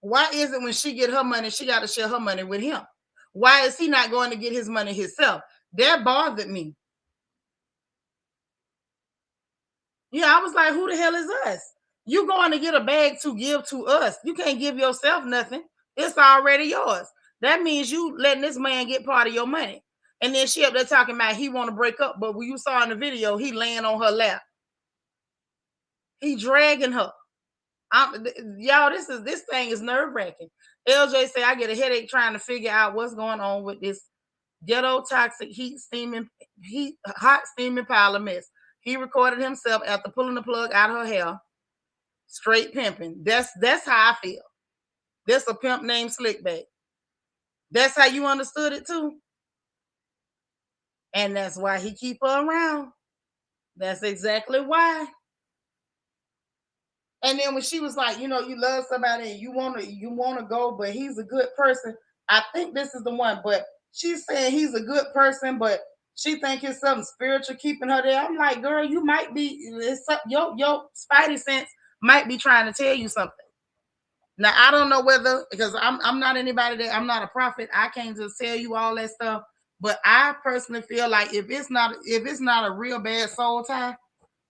Why is it when she get her money, she got to share her money with him? Why is he not going to get his money himself? That bothered me. Yeah, I was like, who the hell is us? You going to get a bag to give to us. You can't give yourself nothing. It's already yours. That means you letting this man get part of your money. And then she up there talking about he want to break up. But when you saw in the video, he laying on her lap. He dragging her. Y'all, this thing is nerve-wracking. LJ say I get a headache trying to figure out what's going on with this ghetto toxic hot steaming pile of mess. He recorded himself after pulling the plug out of her hair. Straight pimping. That's how I feel. That's a pimp named Slickback. That's how you understood it too. And that's why he keep her around. That's exactly why. And then when she was like, you love somebody and you wanna go, but he's a good person. I think this is the one, but she's saying he's a good person, but she think it's something spiritual keeping her there. I'm like, girl, you might be your spidey sense might be trying to tell you something. Now I don't know whether because I'm not anybody that I'm not a prophet. I can't just tell you all that stuff. But I personally feel like if it's not a real bad soul tie,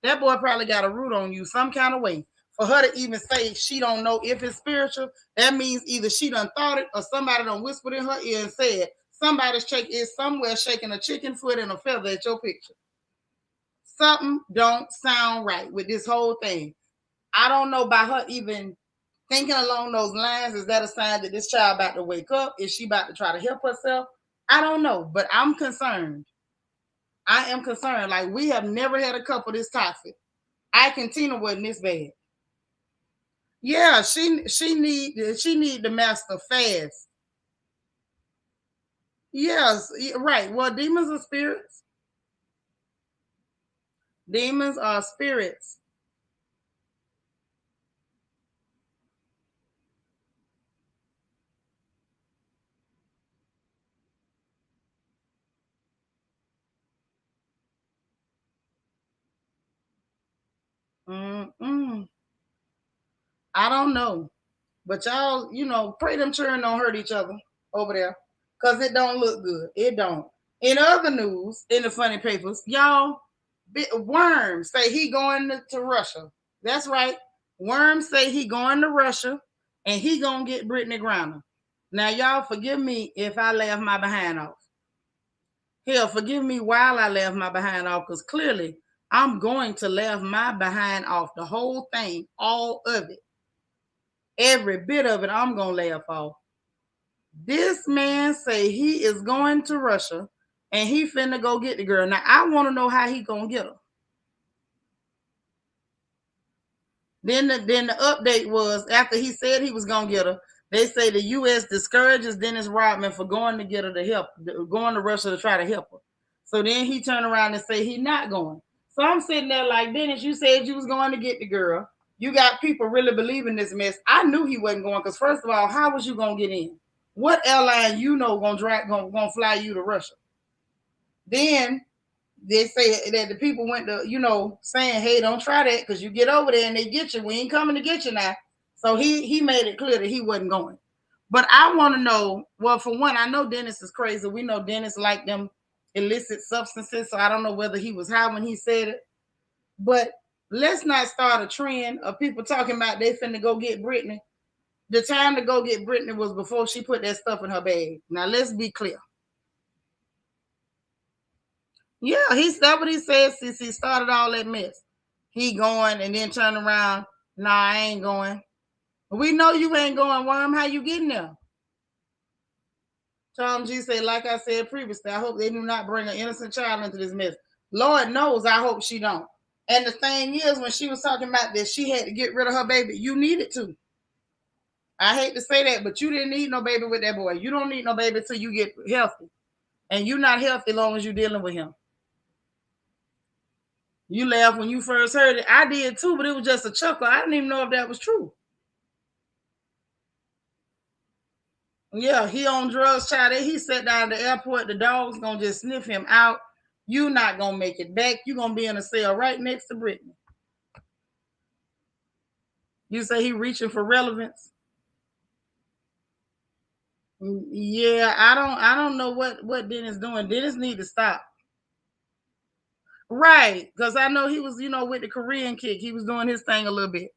that boy probably got a root on you some kind of way. For her to even say she don't know if it's spiritual, that means either she done thought it or somebody done whispered in her ear and said somebody's is somewhere shaking a chicken foot and a feather at your picture. Something don't sound right with this whole thing. I don't know about her even thinking along those lines. Is that a sign that this child about to wake up? Is she about to try to help herself? I don't know, but I'm concerned. I am concerned. Like we have never had a couple this toxic. I and Tina wasn't this bad. Yeah, she need the master fast. Yes, right. Well, demons are spirits. Demons are spirits. Mm-mm. I don't know, but y'all, pray them children don't hurt each other over there, cause it don't look good. It don't. In other news, in the funny papers, y'all, Worm say he going to Russia. That's right. Worm say he going to Russia, and he gonna get Brittany Griner. Now, y'all, forgive me if I laugh my behind off. Hell, forgive me while I laugh my behind off, because clearly I'm going to laugh my behind off. The whole thing, all of it, every bit of it, I'm gonna laugh off. This man say he is going to Russia and he finna go get the girl. Now I want to know how he gonna get her. Then the update was after he said he was gonna get her. They say the U.S. discourages Dennis Rodman for going to get her to help, going to Russia to try to help her. So then he turned around and say he's not going. So I'm sitting there like, Dennis, you said you was going to get the girl. You got people really believing this mess. I knew he wasn't going because first of all, how was you gonna get in? What airline gonna fly you to Russia? Then they say that the people went to, saying, hey, don't try that because you get over there and they get you. We ain't coming to get you now. So he made it clear that he wasn't going. But I want to know, well, for one, I know Dennis is crazy. We know Dennis liked them illicit substances. So I don't know whether he was high when he said it. But let's not start a trend of people talking about they finna go get Brittany. The time to go get Brittany was before she put that stuff in her bag. Now, let's be clear. Yeah, that's what he said since he started all that mess. He going and then turn around. Nah, I ain't going. We know you ain't going, Worm. How you getting there? Tom G said, like I said previously, I hope they do not bring an innocent child into this mess. Lord knows I hope she don't. And the thing is, when she was talking about this, she had to get rid of her baby. You needed to. I hate to say that, but you didn't need no baby with that boy. You don't need no baby till you get healthy. And you're not healthy as long as you're dealing with him. You laughed when you first heard it. I did too, but it was just a chuckle. I didn't even know if that was true. Yeah, he on drugs, child. He sat down at the airport. The dog's gonna just sniff him out. You not gonna make it back. You gonna be in a cell right next to Brittany. You say he reaching for relevance. Yeah, I don't know what Dennis doing. Dennis need to stop. Right, because I know he was, with the Korean kick. He was doing his thing a little bit.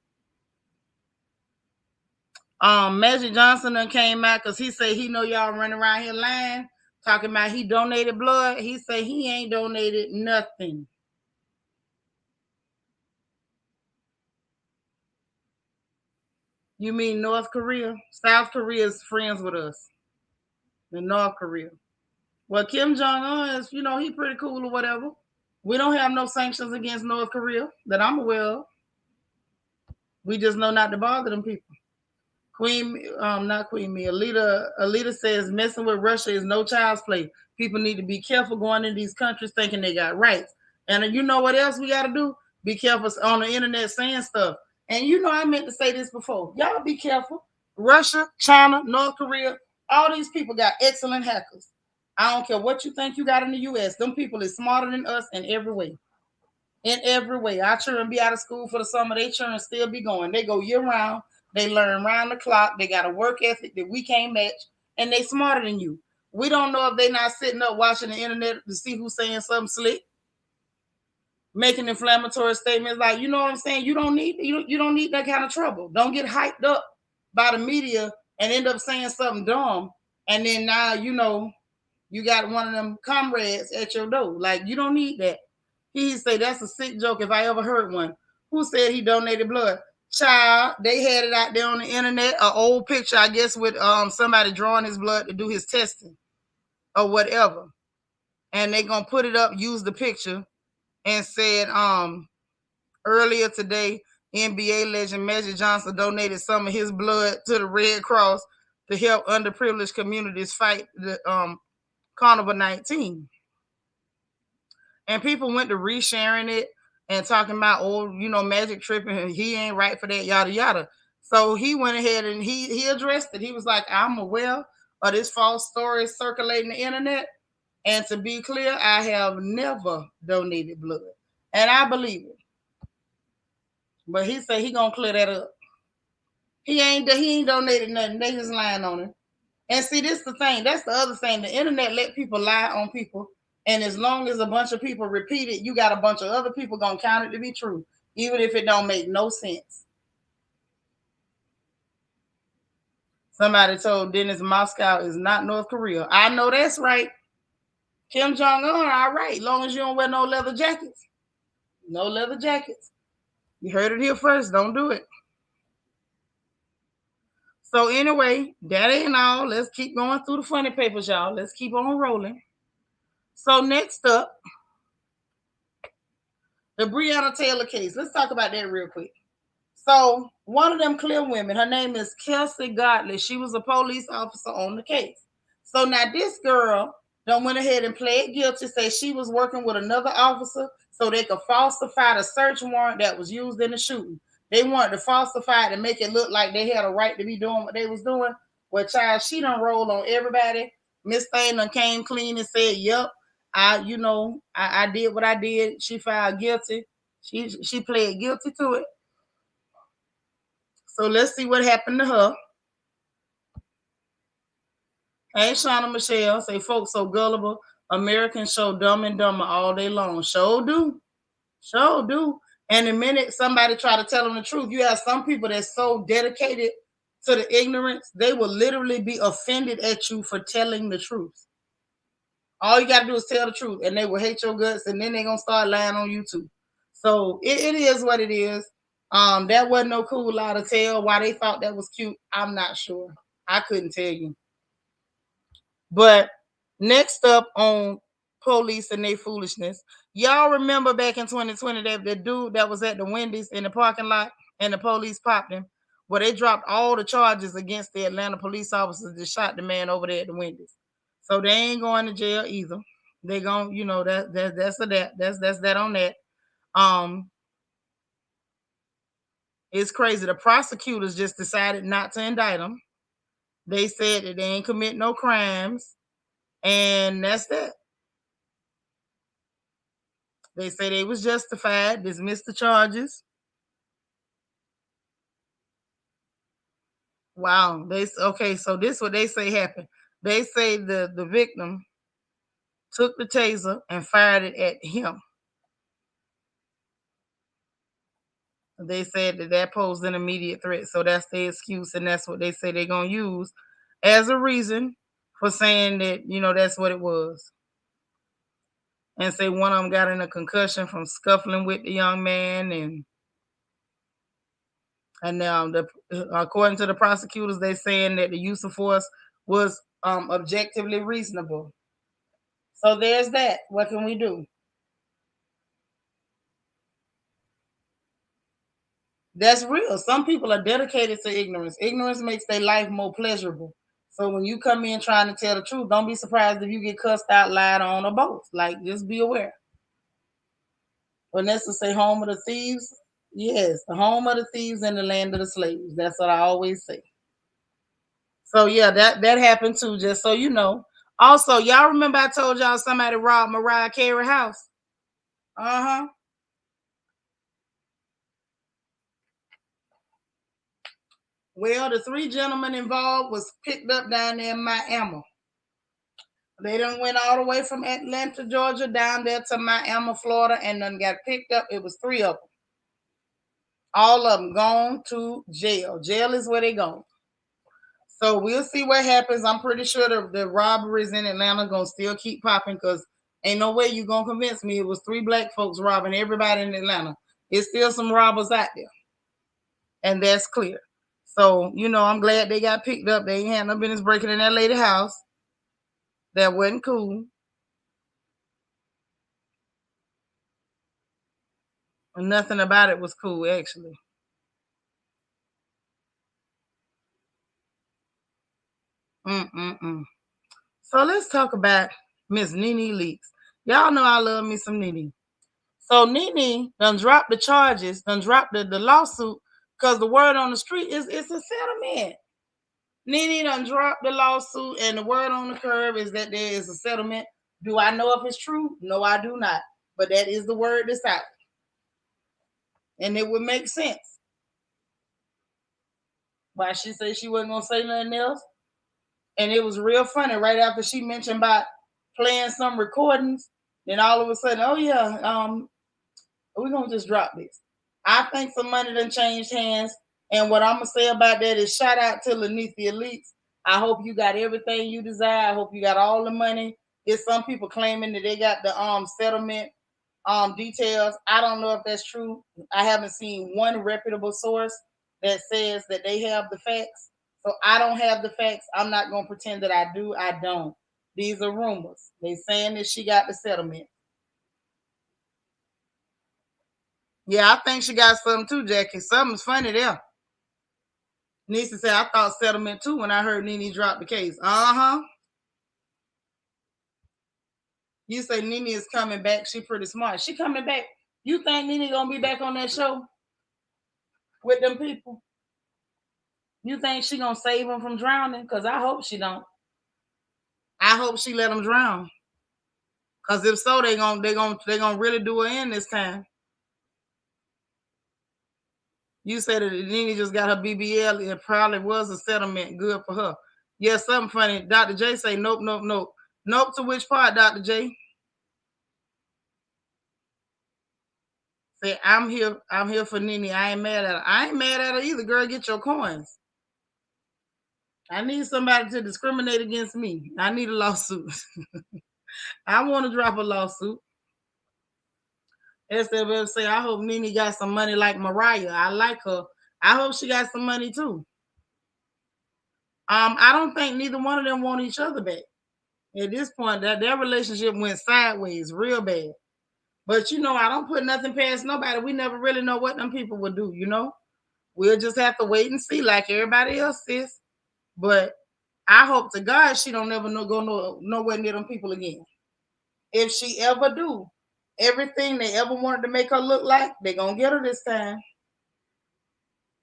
Magic Johnson done came out because he said he know y'all running around here lying, talking about he donated blood. He said he ain't donated nothing. You mean North Korea? South Korea is friends with us. The North Korea. Well, Kim Jong Un is, he pretty cool or whatever. We don't have no sanctions against North Korea that I'm aware of. We just know not to bother them people. Not Queen Me. Alita says messing with Russia is no child's play. People need to be careful going in these countries thinking they got rights. And you know what else we got to do? Be careful on the internet saying stuff. And I meant to say this before. Y'all be careful. Russia, China, North Korea, all these people got excellent hackers. I don't care what you think you got in the U.S. Them people is smarter than us in every way. In every way. Our children be out of school for the summer. They children still be going. They go year round. They learn round the clock. They got a work ethic that we can't match. And they smarter than you. We don't know if they not sitting up watching the internet to see who's saying something slick, making inflammatory statements. Like, you know what I'm saying? You don't need that kind of trouble. Don't get hyped up by the media and end up saying something dumb. And then now, you got one of them comrades at your door. Like, you don't need that. He say that's a sick joke if I ever heard one. Who said he donated blood? Child, they had it out there on the internet, an old picture, I guess, with somebody drawing his blood to do his testing or whatever. And they gonna put it up, use the picture, and said earlier today, NBA legend Magic Johnson donated some of his blood to the Red Cross to help underprivileged communities fight the COVID-19. And people went to resharing it and talking about, Magic tripping, he ain't right for that, yada yada. So he went ahead and he addressed it. He was like, I'm aware of this false story circulating the internet. And to be clear, I have never donated blood. And I believe it. But he said he gonna clear that up. He ain't donated nothing. They just lying on him. And see, this the thing. That's the other thing. The internet let people lie on people. And as long as a bunch of people repeat it, you got a bunch of other people gonna count it to be true, even if it don't make no sense. Somebody told Dennis Moscow is not North Korea. I know that's right. Kim Jong Un, all right, long as you don't wear no leather jackets. No leather jackets. You heard it here first. Don't do it. So anyway, that ain't all. Let's keep going through the funny papers, y'all. Let's keep on rolling. So next up, the Breonna Taylor case. Let's talk about that real quick. So one of them clear women, her name is Kelsey Godley. She was a police officer on the case. So now this girl done went ahead and pled guilty, say she was working with another officer so they could falsify the search warrant that was used in the shooting. They wanted to falsify it and make it look like they had a right to be doing what they was doing. Well, child, she done rolled on everybody. Miss Thane done came clean and said, yep, I did what I did. She filed guilty. She pled guilty to it. So let's see what happened to her. Hey, Shauna Michelle, say folks so gullible. Americans show dumb and dumber all day long. Sure do. Sure do. And the minute somebody try to tell them the truth, you have some people that's so dedicated to the ignorance, they will literally be offended at you for telling the truth. All you got to do is tell the truth, and they will hate your guts, and then they're going to start lying on you too. So it is what it is. That wasn't no cool lie to tell. Why they thought that was cute, I'm not sure. I couldn't tell you. But next up on police and their foolishness, y'all remember back in 2020 that the dude that was at the Wendy's in the parking lot and the police popped him? Well, they dropped all the charges against the Atlanta police officers that shot the man over there at the Wendy's. So they ain't going to jail either. They going, that's that on that. It's crazy. The prosecutors just decided not to indict them. They said that they ain't commit no crimes, and that's that. They say they was justified, dismissed the charges. Wow. So this is what they say happened. They say the victim took the taser and fired it at him. They said that that posed an immediate threat. So that's the excuse, and that's what they say they're going to use as a reason for saying that, that's what it was. And say one of them got in a concussion from scuffling with the young man, and according to the prosecutors, they're saying that the use of force was objectively reasonable. So there's that. What can we do? That's real. Some people are dedicated to ignorance. Ignorance makes their life more pleasurable. So when you come in trying to tell the truth, don't be surprised if you get cussed out, lied on, or both. Like, just be aware. Vanessa say, home of the thieves. Yes, the home of the thieves and the land of the slaves. That's what I always say. So yeah, that happened too. Just so you know. Also, y'all remember I told y'all somebody robbed Mariah Carey's house? Uh-huh. Well, the 3 gentlemen involved was picked up down there in Miami. They done went all the way from Atlanta, Georgia, down there to Miami, Florida, and then got picked up. It was 3 of them. All of them gone to jail. Jail is where they go. So we'll see what happens. I'm pretty sure the robberies in Atlanta gonna still keep popping because ain't no way you gonna convince me it was 3 black folks robbing everybody in Atlanta. It's still some robbers out there, and that's clear. So I'm glad they got picked up. They ain't had no business breaking in that lady house. That wasn't cool. Nothing about it was cool, actually. Mm-mm-mm. So let's talk about Miss Nene Leakes. Y'all know I love me some Nene. So Nene done dropped the charges, done dropped the lawsuit, because the word on the street is it's a settlement. Nene done dropped the lawsuit, and the word on the curb is that there is a settlement. Do I know if it's true? No, I do not. But that is the word that's out. And it would make sense. Why she said she wasn't going to say nothing else. And it was real funny right after she mentioned about playing some recordings. Then all of a sudden, oh yeah, we're gonna just drop this. I think some money done changed hands. And what I'm gonna say about that is shout out to Lanithia Leaks. I hope you got everything you desire. I hope you got all the money. There's some people claiming that they got the settlement details. I don't know if that's true. I haven't seen one reputable source that says that they have the facts. So I don't have the facts. I'm not gonna pretend that I do. I don't. These are rumors. They saying that she got the settlement. Yeah, I think she got something too, Jackie. Something's funny there. Nisa said, I thought settlement too when I heard Nene drop the case. Uh-huh. You say Nene is coming back. She pretty smart. She coming back. You think Nene gonna be back on that show with them people? You think she gonna save them from drowning? Because I hope she don't. I hope she let them drown. Because if so, they gonna really do her in this time. You said that Nene just got her BBL. It probably was a settlement. Good for her. Yeah, something funny. Dr. J say nope, nope, nope. Nope to which part, Dr. J? Say, I'm here for Nene. I ain't mad at her. I ain't mad at her either, girl. Get your coins. I need somebody to discriminate against me. I need a lawsuit. I want to drop a lawsuit. SFF say, I hope Nene got some money like Mariah. I like her. I hope she got some money too. I don't think neither one of them want each other back. At this point, that their relationship went sideways real bad. But I don't put nothing past nobody. We never really know what them people will do, We'll just have to wait and see like everybody else is. But I hope to God she don't never go nowhere near them people again. If she ever do, everything they ever wanted to make her look like, they're going to get her this time.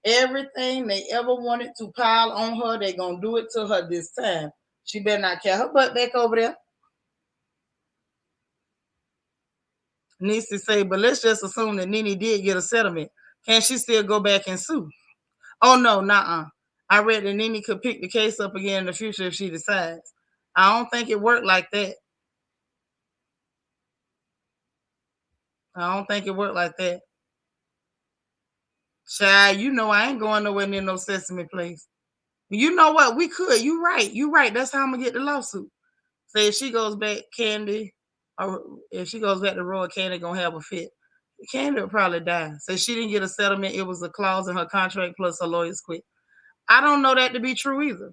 Everything they ever wanted to pile on her, they're going to do it to her this time. She better not carry her butt back over there. Nisi say, but let's just assume that Nene did get a settlement. Can she still go back and sue? Oh, no, nuh-uh. I read that Nene could pick the case up again in the future if she decides. I don't think it worked like that. I don't think it worked like that. Child, you know I ain't going nowhere near no Sesame Place. You know what? We could. You right. You right. That's how I'm gonna get the lawsuit. Say if she goes back, Candy, or if she goes back to Roy, Candy gonna have a fit. Candy will probably die. Say she didn't get a settlement. It was a clause in her contract plus her lawyers quit. I don't know that to be true either.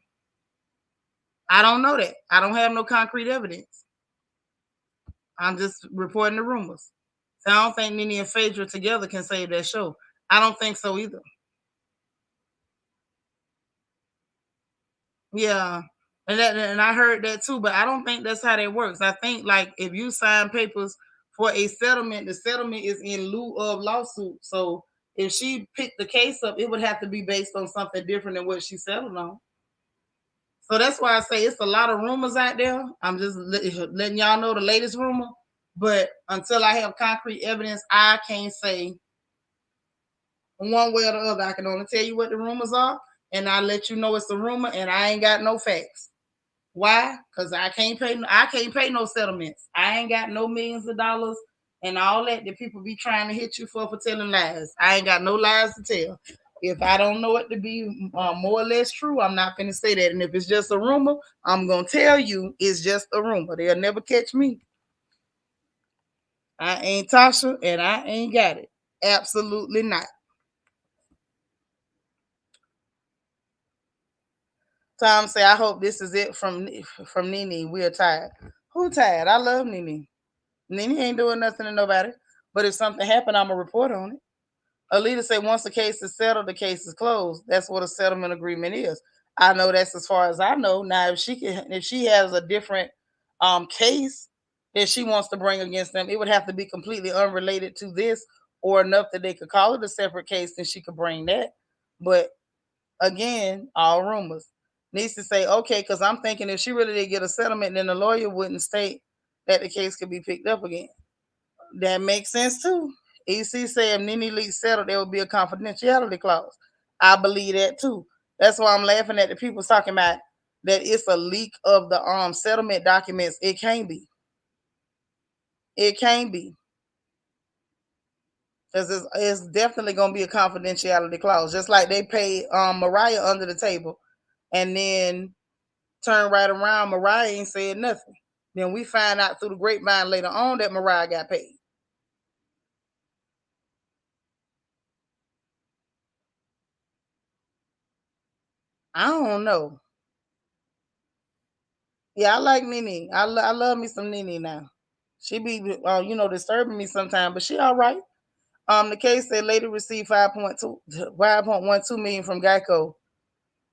I don't know that. I don't have no concrete evidence. I'm just reporting the rumors. So I don't think Nene and Phaedra together can save that show. I don't think so either. Yeah. And I heard that too, but I don't think that's how that works. I think like if you sign papers for a settlement, the settlement is in lieu of lawsuit. So if she picked the case up, it would have to be based on something different than what she settled on. So that's why I say it's a lot of rumors out there. I'm just letting y'all know the latest rumor. But until I have concrete evidence, I can't say one way or the other. I can only tell you what the rumors are, and I let you know it's a rumor, and I ain't got no facts. Why? Because I can't pay. I can't pay no settlements. I ain't got no millions of dollars and all that people be trying to hit you for telling lies. I ain't got no lies to tell. If I don't know it to be more or less true, I'm not going to say that. And if it's just a rumor, I'm going to tell you it's just a rumor. They'll never catch me. I ain't Tasha, and I ain't got it. Absolutely not. Tom say, I hope this is it from Nene. We're tired. Who tired? I love Nene. Nene ain't doing nothing to nobody. But if something happened, I'm going to report on it. Alita said, once the case is settled, the case is closed. That's what a settlement agreement is. I know that's as far as I know. Now, if she has a different case that she wants to bring against them, it would have to be completely unrelated to this or enough that they could call it a separate case, then she could bring that. But again, all rumors. Needs to say, okay, because I'm thinking if she really did get a settlement, then the lawyer wouldn't state that the case could be picked up again. That makes sense too. EC said if Nene Leak settled, there would be a confidentiality clause. I believe that too. That's why I'm laughing at the people talking about that it's a leak of the settlement documents. It can't be. It can't be. Because it's definitely going to be a confidentiality clause. Just like they paid Mariah under the table and then turn right around, Mariah ain't said nothing. Then we find out through the grapevine later on that Mariah got paid. I don't know. Yeah, I like Nene. I love me some Nene now. She be disturbing me sometimes, but she all right. The case said later received 5.12 million from Geico.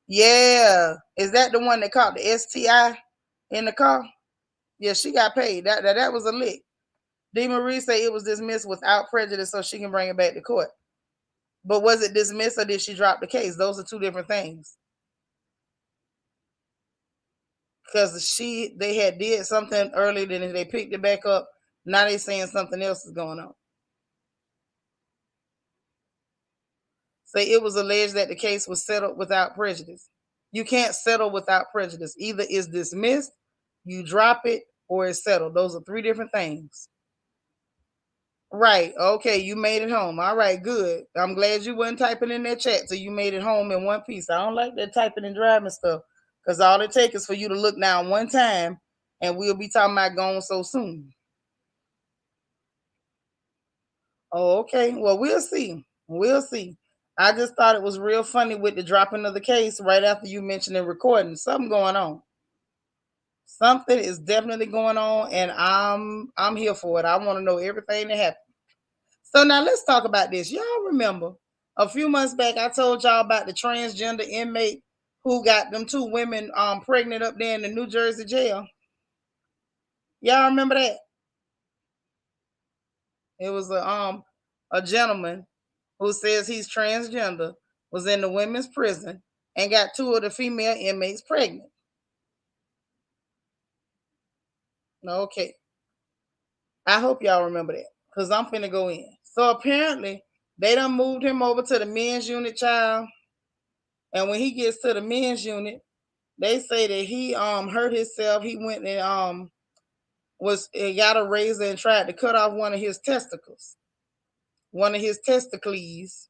Yeah, is that the one that caught the STI in the car? Yeah, she got paid. That was a lick. D. Marie said it was dismissed without prejudice, so she can bring it back to court. But was it dismissed or did she drop the case? Those are two different things. Because they had did something earlier, then they picked it back up. Now they saying something else is going on. Say it was alleged that the case was settled without prejudice. You can't settle without prejudice. Either it's dismissed, you drop it, or it's settled. Those are three different things. Right. Okay, you made it home. All right, good. I'm glad you weren't typing in that chat, so you made it home in one piece. I don't like that typing and driving stuff because all it takes is for you to look down one time and we'll be talking about going so soon. Oh, okay. Well, we'll see. We'll see. I just thought it was real funny with the dropping of the case right after you mentioned the recording. Something going on. Something is definitely going on, and I'm here for it. I want to know everything that happened. So now let's talk about this. Y'all remember a few months back I told y'all about the transgender inmate who got them two women pregnant up there in the New Jersey jail. Y'all remember that? It was a gentleman who says he's transgender, was in the women's prison and got two of the female inmates pregnant. Okay. I hope y'all remember that because I'm finna go in. So apparently they done moved him over to the men's unit, child. And when he gets to the men's unit, they say that he hurt himself. He went and got a razor and tried to cut off one of his testicles. One of his testicles.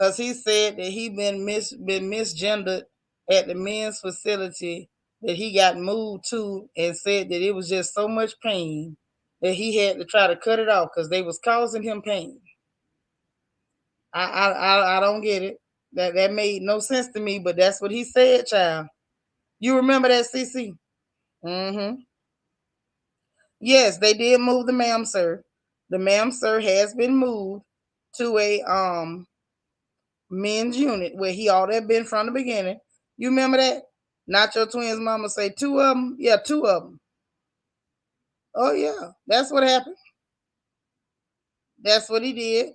because he said that he been misgendered at the men's facility that he got moved to, and said that it was just so much pain that he had to try to cut it off because they was causing him pain. I don't get it. That made no sense to me, but that's what he said, child. You remember that, CC? Mm-hmm. Yes, they did move the ma'am, sir. The ma'am, sir, has been moved to a men's unit where he ought to have been from the beginning. You remember that? Not your twins' mama say two of them. Yeah, two of them. Oh yeah, that's what happened. That's what he did.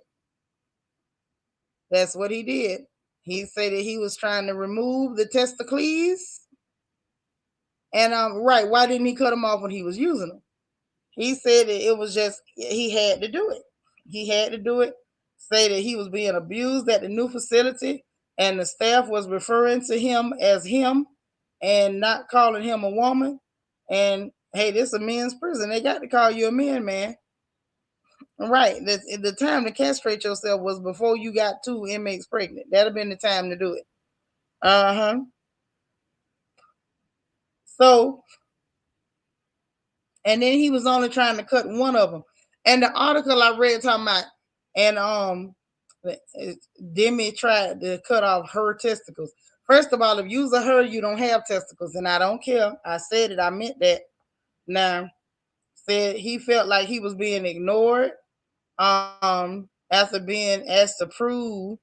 That's what he did. He said that he was trying to remove the testicles. And right, why didn't he cut them off when he was using them? He said that it was just he had to do it. He had to do it. Say that he was being abused at the new facility, and the staff was referring to him as him, and not calling him a woman. And hey, this is a men's prison. They got to call you a man. Right. The time to castrate yourself was before you got two inmates pregnant. That'd have been the time to do it. Uh-huh. So, and then he was only trying to cut one of them. And the article I read talking about, and Demi tried to cut off her testicles. First of all, if you's a her, you don't have testicles, and I don't care. I said it. I meant that. Now, said he felt like he was being ignored. After being asked to prove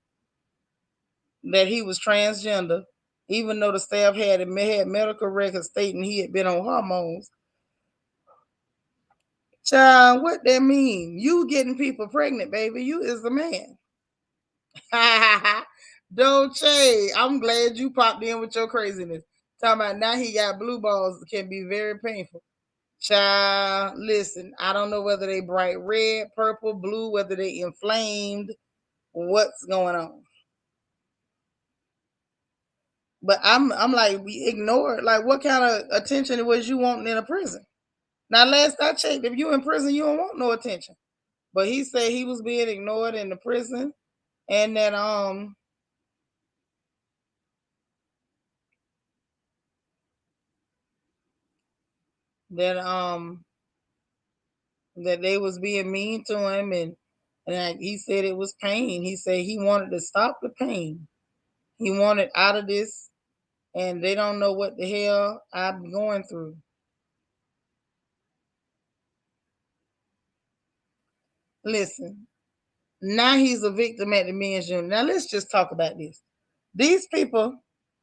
that he was transgender, even though the staff had medical records stating he had been on hormones. Child, what that mean? You getting people pregnant, baby. You is the man. Dolce, I'm glad you popped in with your craziness. Talking about now he got blue balls can be very painful. Child, listen, I don't know whether they bright red, purple, blue, whether they inflamed, what's going on. But I'm like, we ignore it. Like, what kind of attention it was you wanting in a prison? Now, last I checked, if you in prison, you don't want no attention. But he said he was being ignored in the prison, and that that they was being mean to him, and he said it was pain. He said he wanted to stop the pain. He wanted out of this, and they don't know what the hell I'm going through. Listen, now he's a victim at the men's unit. Now let's just talk about this. These people,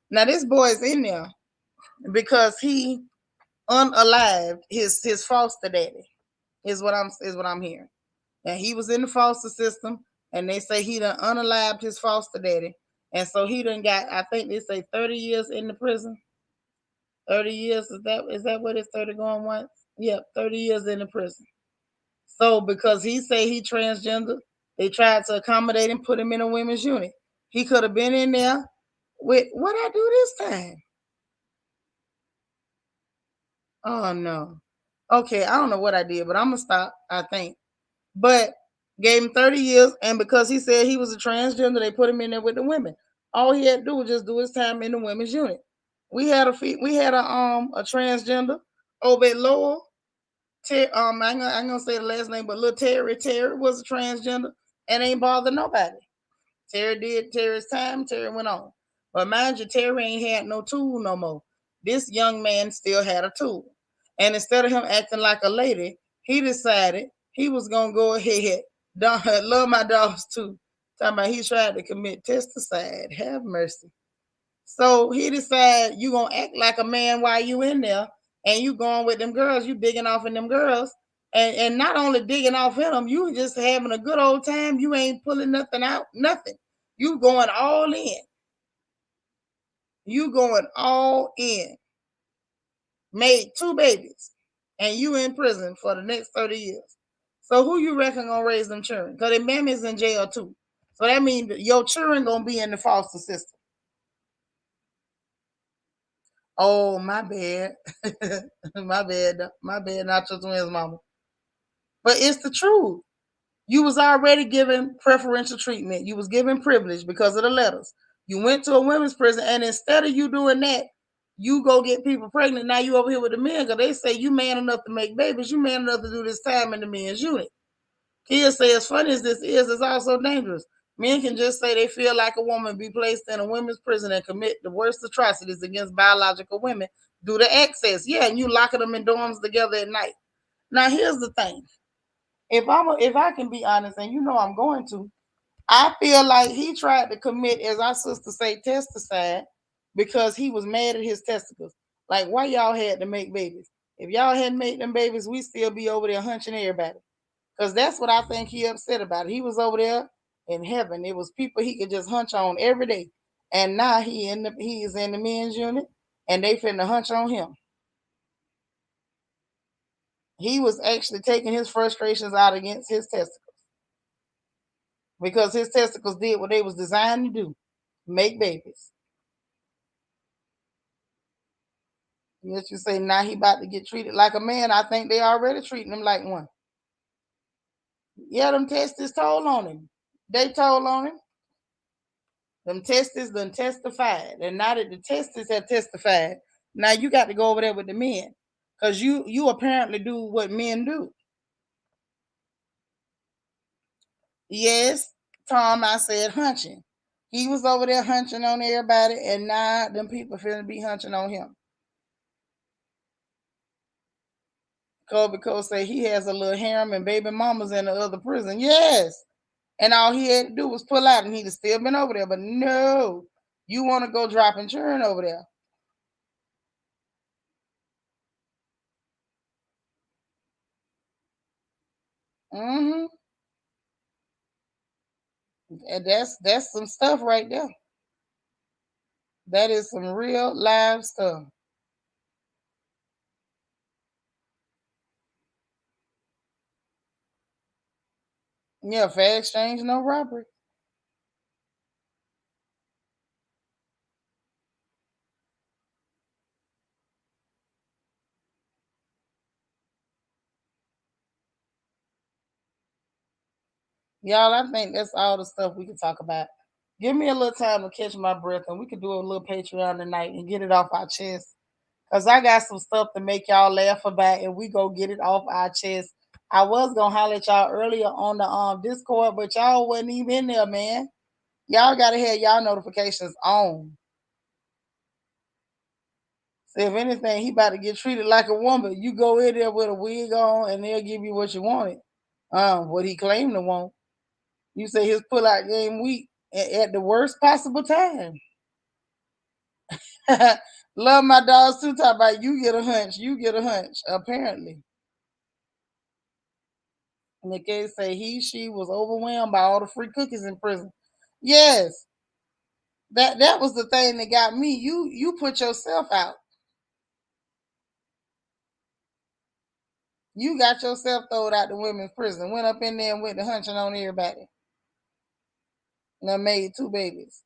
now this boy is in there because he unalived his foster daddy. Is what I'm hearing. And he was in the foster system, and they say he done unalived his foster daddy, and so he done got, I think they say 30 years in the prison. 30 years, is that what it's 30 going once? Yep, 30 years in the prison. So because he say he transgender, they tried to accommodate him, put him in a women's unit. He could have been in there with what I do this time. Oh no. Okay, I don't know what I did, but I'm gonna stop, I think. But gave him 30 years, and because he said he was a transgender, they put him in there with the women. All he had to do was just do his time in the women's unit. We had a transgender over at Lowell. I ain't gonna say the last name, but little Terry was a transgender and ain't bothered nobody. Terry did Terry's time. Terry went on. But mind you, Terry ain't had no tool no more. This young man still had a tool. And instead of him acting like a lady, he decided he was going to go ahead. Love my dogs too. Talking about he tried to commit testicide. Have mercy. So he decided you going to act like a man while you in there, and you going with them girls. You digging off in them girls. And not only digging off in them, you just having a good old time. You ain't pulling nothing out, nothing. You going all in. You going all in. Made two babies, and you in prison for the next 30 years. So who you reckon gonna raise them children? Because their mammy's in jail too. So that means your children gonna be in the foster system. Oh, my bad. My bad. My bad, not your twins, mama. But it's the truth. You was already given preferential treatment. You was given privilege because of the letters. You went to a women's prison, and instead of you doing that, you go get people pregnant. Now you over here with the men because they say you man enough to make babies. You man enough to do this time in the men's unit. Kids say as funny as this is, it's also dangerous. Men can just say they feel like a woman be placed in a women's prison and commit the worst atrocities against biological women due to access. Yeah, and you locking them in dorms together at night. Now here's the thing. If I can be honest, and you know I'm going to, I feel like he tried to commit, as our sister say, testicide because he was mad at his testicles. Like, why y'all had to make babies? If y'all hadn't made them babies, we still be over there hunching everybody. Because that's what I think he upset about. He was over there in heaven. It was people he could just hunch on every day. And now he is in the men's unit and they finna hunch on him. He was actually taking his frustrations out against his testicles. Because his testicles did what they was designed to do. Make babies. Yet you say now he about to get treated like a man. I think they already treating him like one. Yeah, them testes told on him. They told on him. Them testes done testified. And now that the testes have testified, now you got to go over there with the men. Because you apparently do what men do. Yes, Tom, I said hunching. He was over there hunching on everybody, and now them people finna be hunching on him. Kobe Cole say he has a little harem and baby mamas in the other prison. Yes. And all he had to do was pull out and he'd have still been over there. But no, you want to go dropping churn over there. Mm-hmm. And that's some stuff right there. That is some real live stuff. Yeah, fair exchange, no robbery. Y'all, I think that's all the stuff we can talk about. Give me a little time to catch my breath and we can do a little Patreon tonight and get it off our chest. Cause I got some stuff to make y'all laugh about and we go get it off our chest. I was gonna holler at y'all earlier on the Discord, but y'all wasn't even in there, man. Y'all gotta have y'all notifications on. So if anything, he about to get treated like a woman. You go in there with a wig on and they'll give you what you wanted. What he claimed to want. You say his pullout game weak at the worst possible time. Love my dogs too. Talk about you get a hunch. You get a hunch. Apparently. And the case say she was overwhelmed by all the free cookies in prison. Yes. That was the thing that got me. You put yourself out. You got yourself thrown out the women's prison. Went up in there and went to hunching on everybody. And I made 2 babies.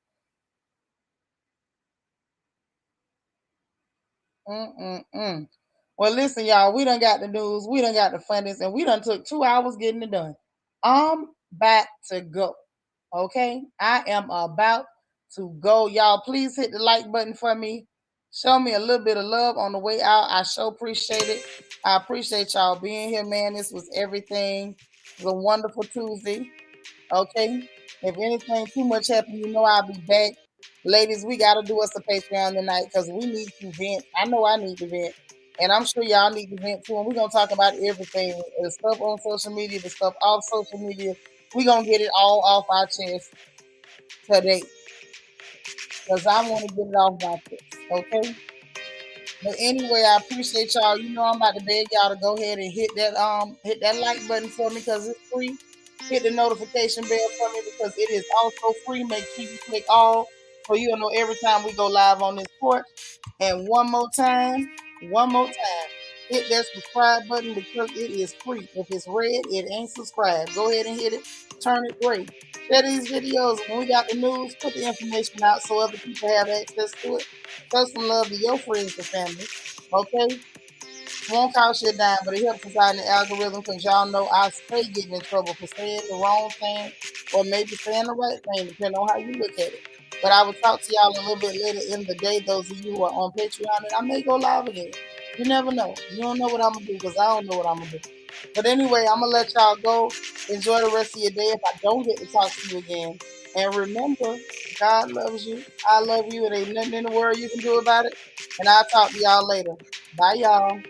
Mm-mm-mm. Well, listen, y'all, we done got the news, we done got the fundings, and we done took 2 hours getting it done. I'm back to go. Okay? I am about to go. Y'all, please hit the like button for me. Show me a little bit of love on the way out. I sure appreciate it. I appreciate y'all being here, man. This was everything. It was a wonderful Tuesday. Okay? If anything too much happened, you know I'll be back. Ladies, we got to do us a Patreon tonight because we need to vent. I know I need to vent. And I'm sure y'all need to vent too. And we're going to talk about everything the stuff on social media, the stuff off social media. We're going to get it all off our chest today because I want to get it off my chest. Okay? But anyway, I appreciate y'all. You know I'm about to beg y'all to go ahead and hit that like button for me because it's free. Hit the notification bell for me because it is also free. Make sure you click all so you'll know every time we go live on this porch. And one more time, hit that subscribe button because it is free. If it's red, it ain't subscribed. Go ahead and hit it. Turn it gray. Share these videos. When we got the news, put the information out so other people have access to it. Show some love to your friends and family. Okay? Won't cost you a dime, but it helps us out in the algorithm because y'all know I stay getting in trouble for saying the wrong thing or maybe saying the right thing, depending on how you look at it. But I will talk to y'all a little bit later in the day, those of you who are on Patreon, and I may go live again. You never know. You don't know what I'm going to do because I don't know what I'm going to do. But anyway, I'm going to let y'all go. Enjoy the rest of your day if I don't get to talk to you again. And remember, God loves you. I love you. And ain't nothing in the world you can do about it. And I'll talk to y'all later. Bye, y'all.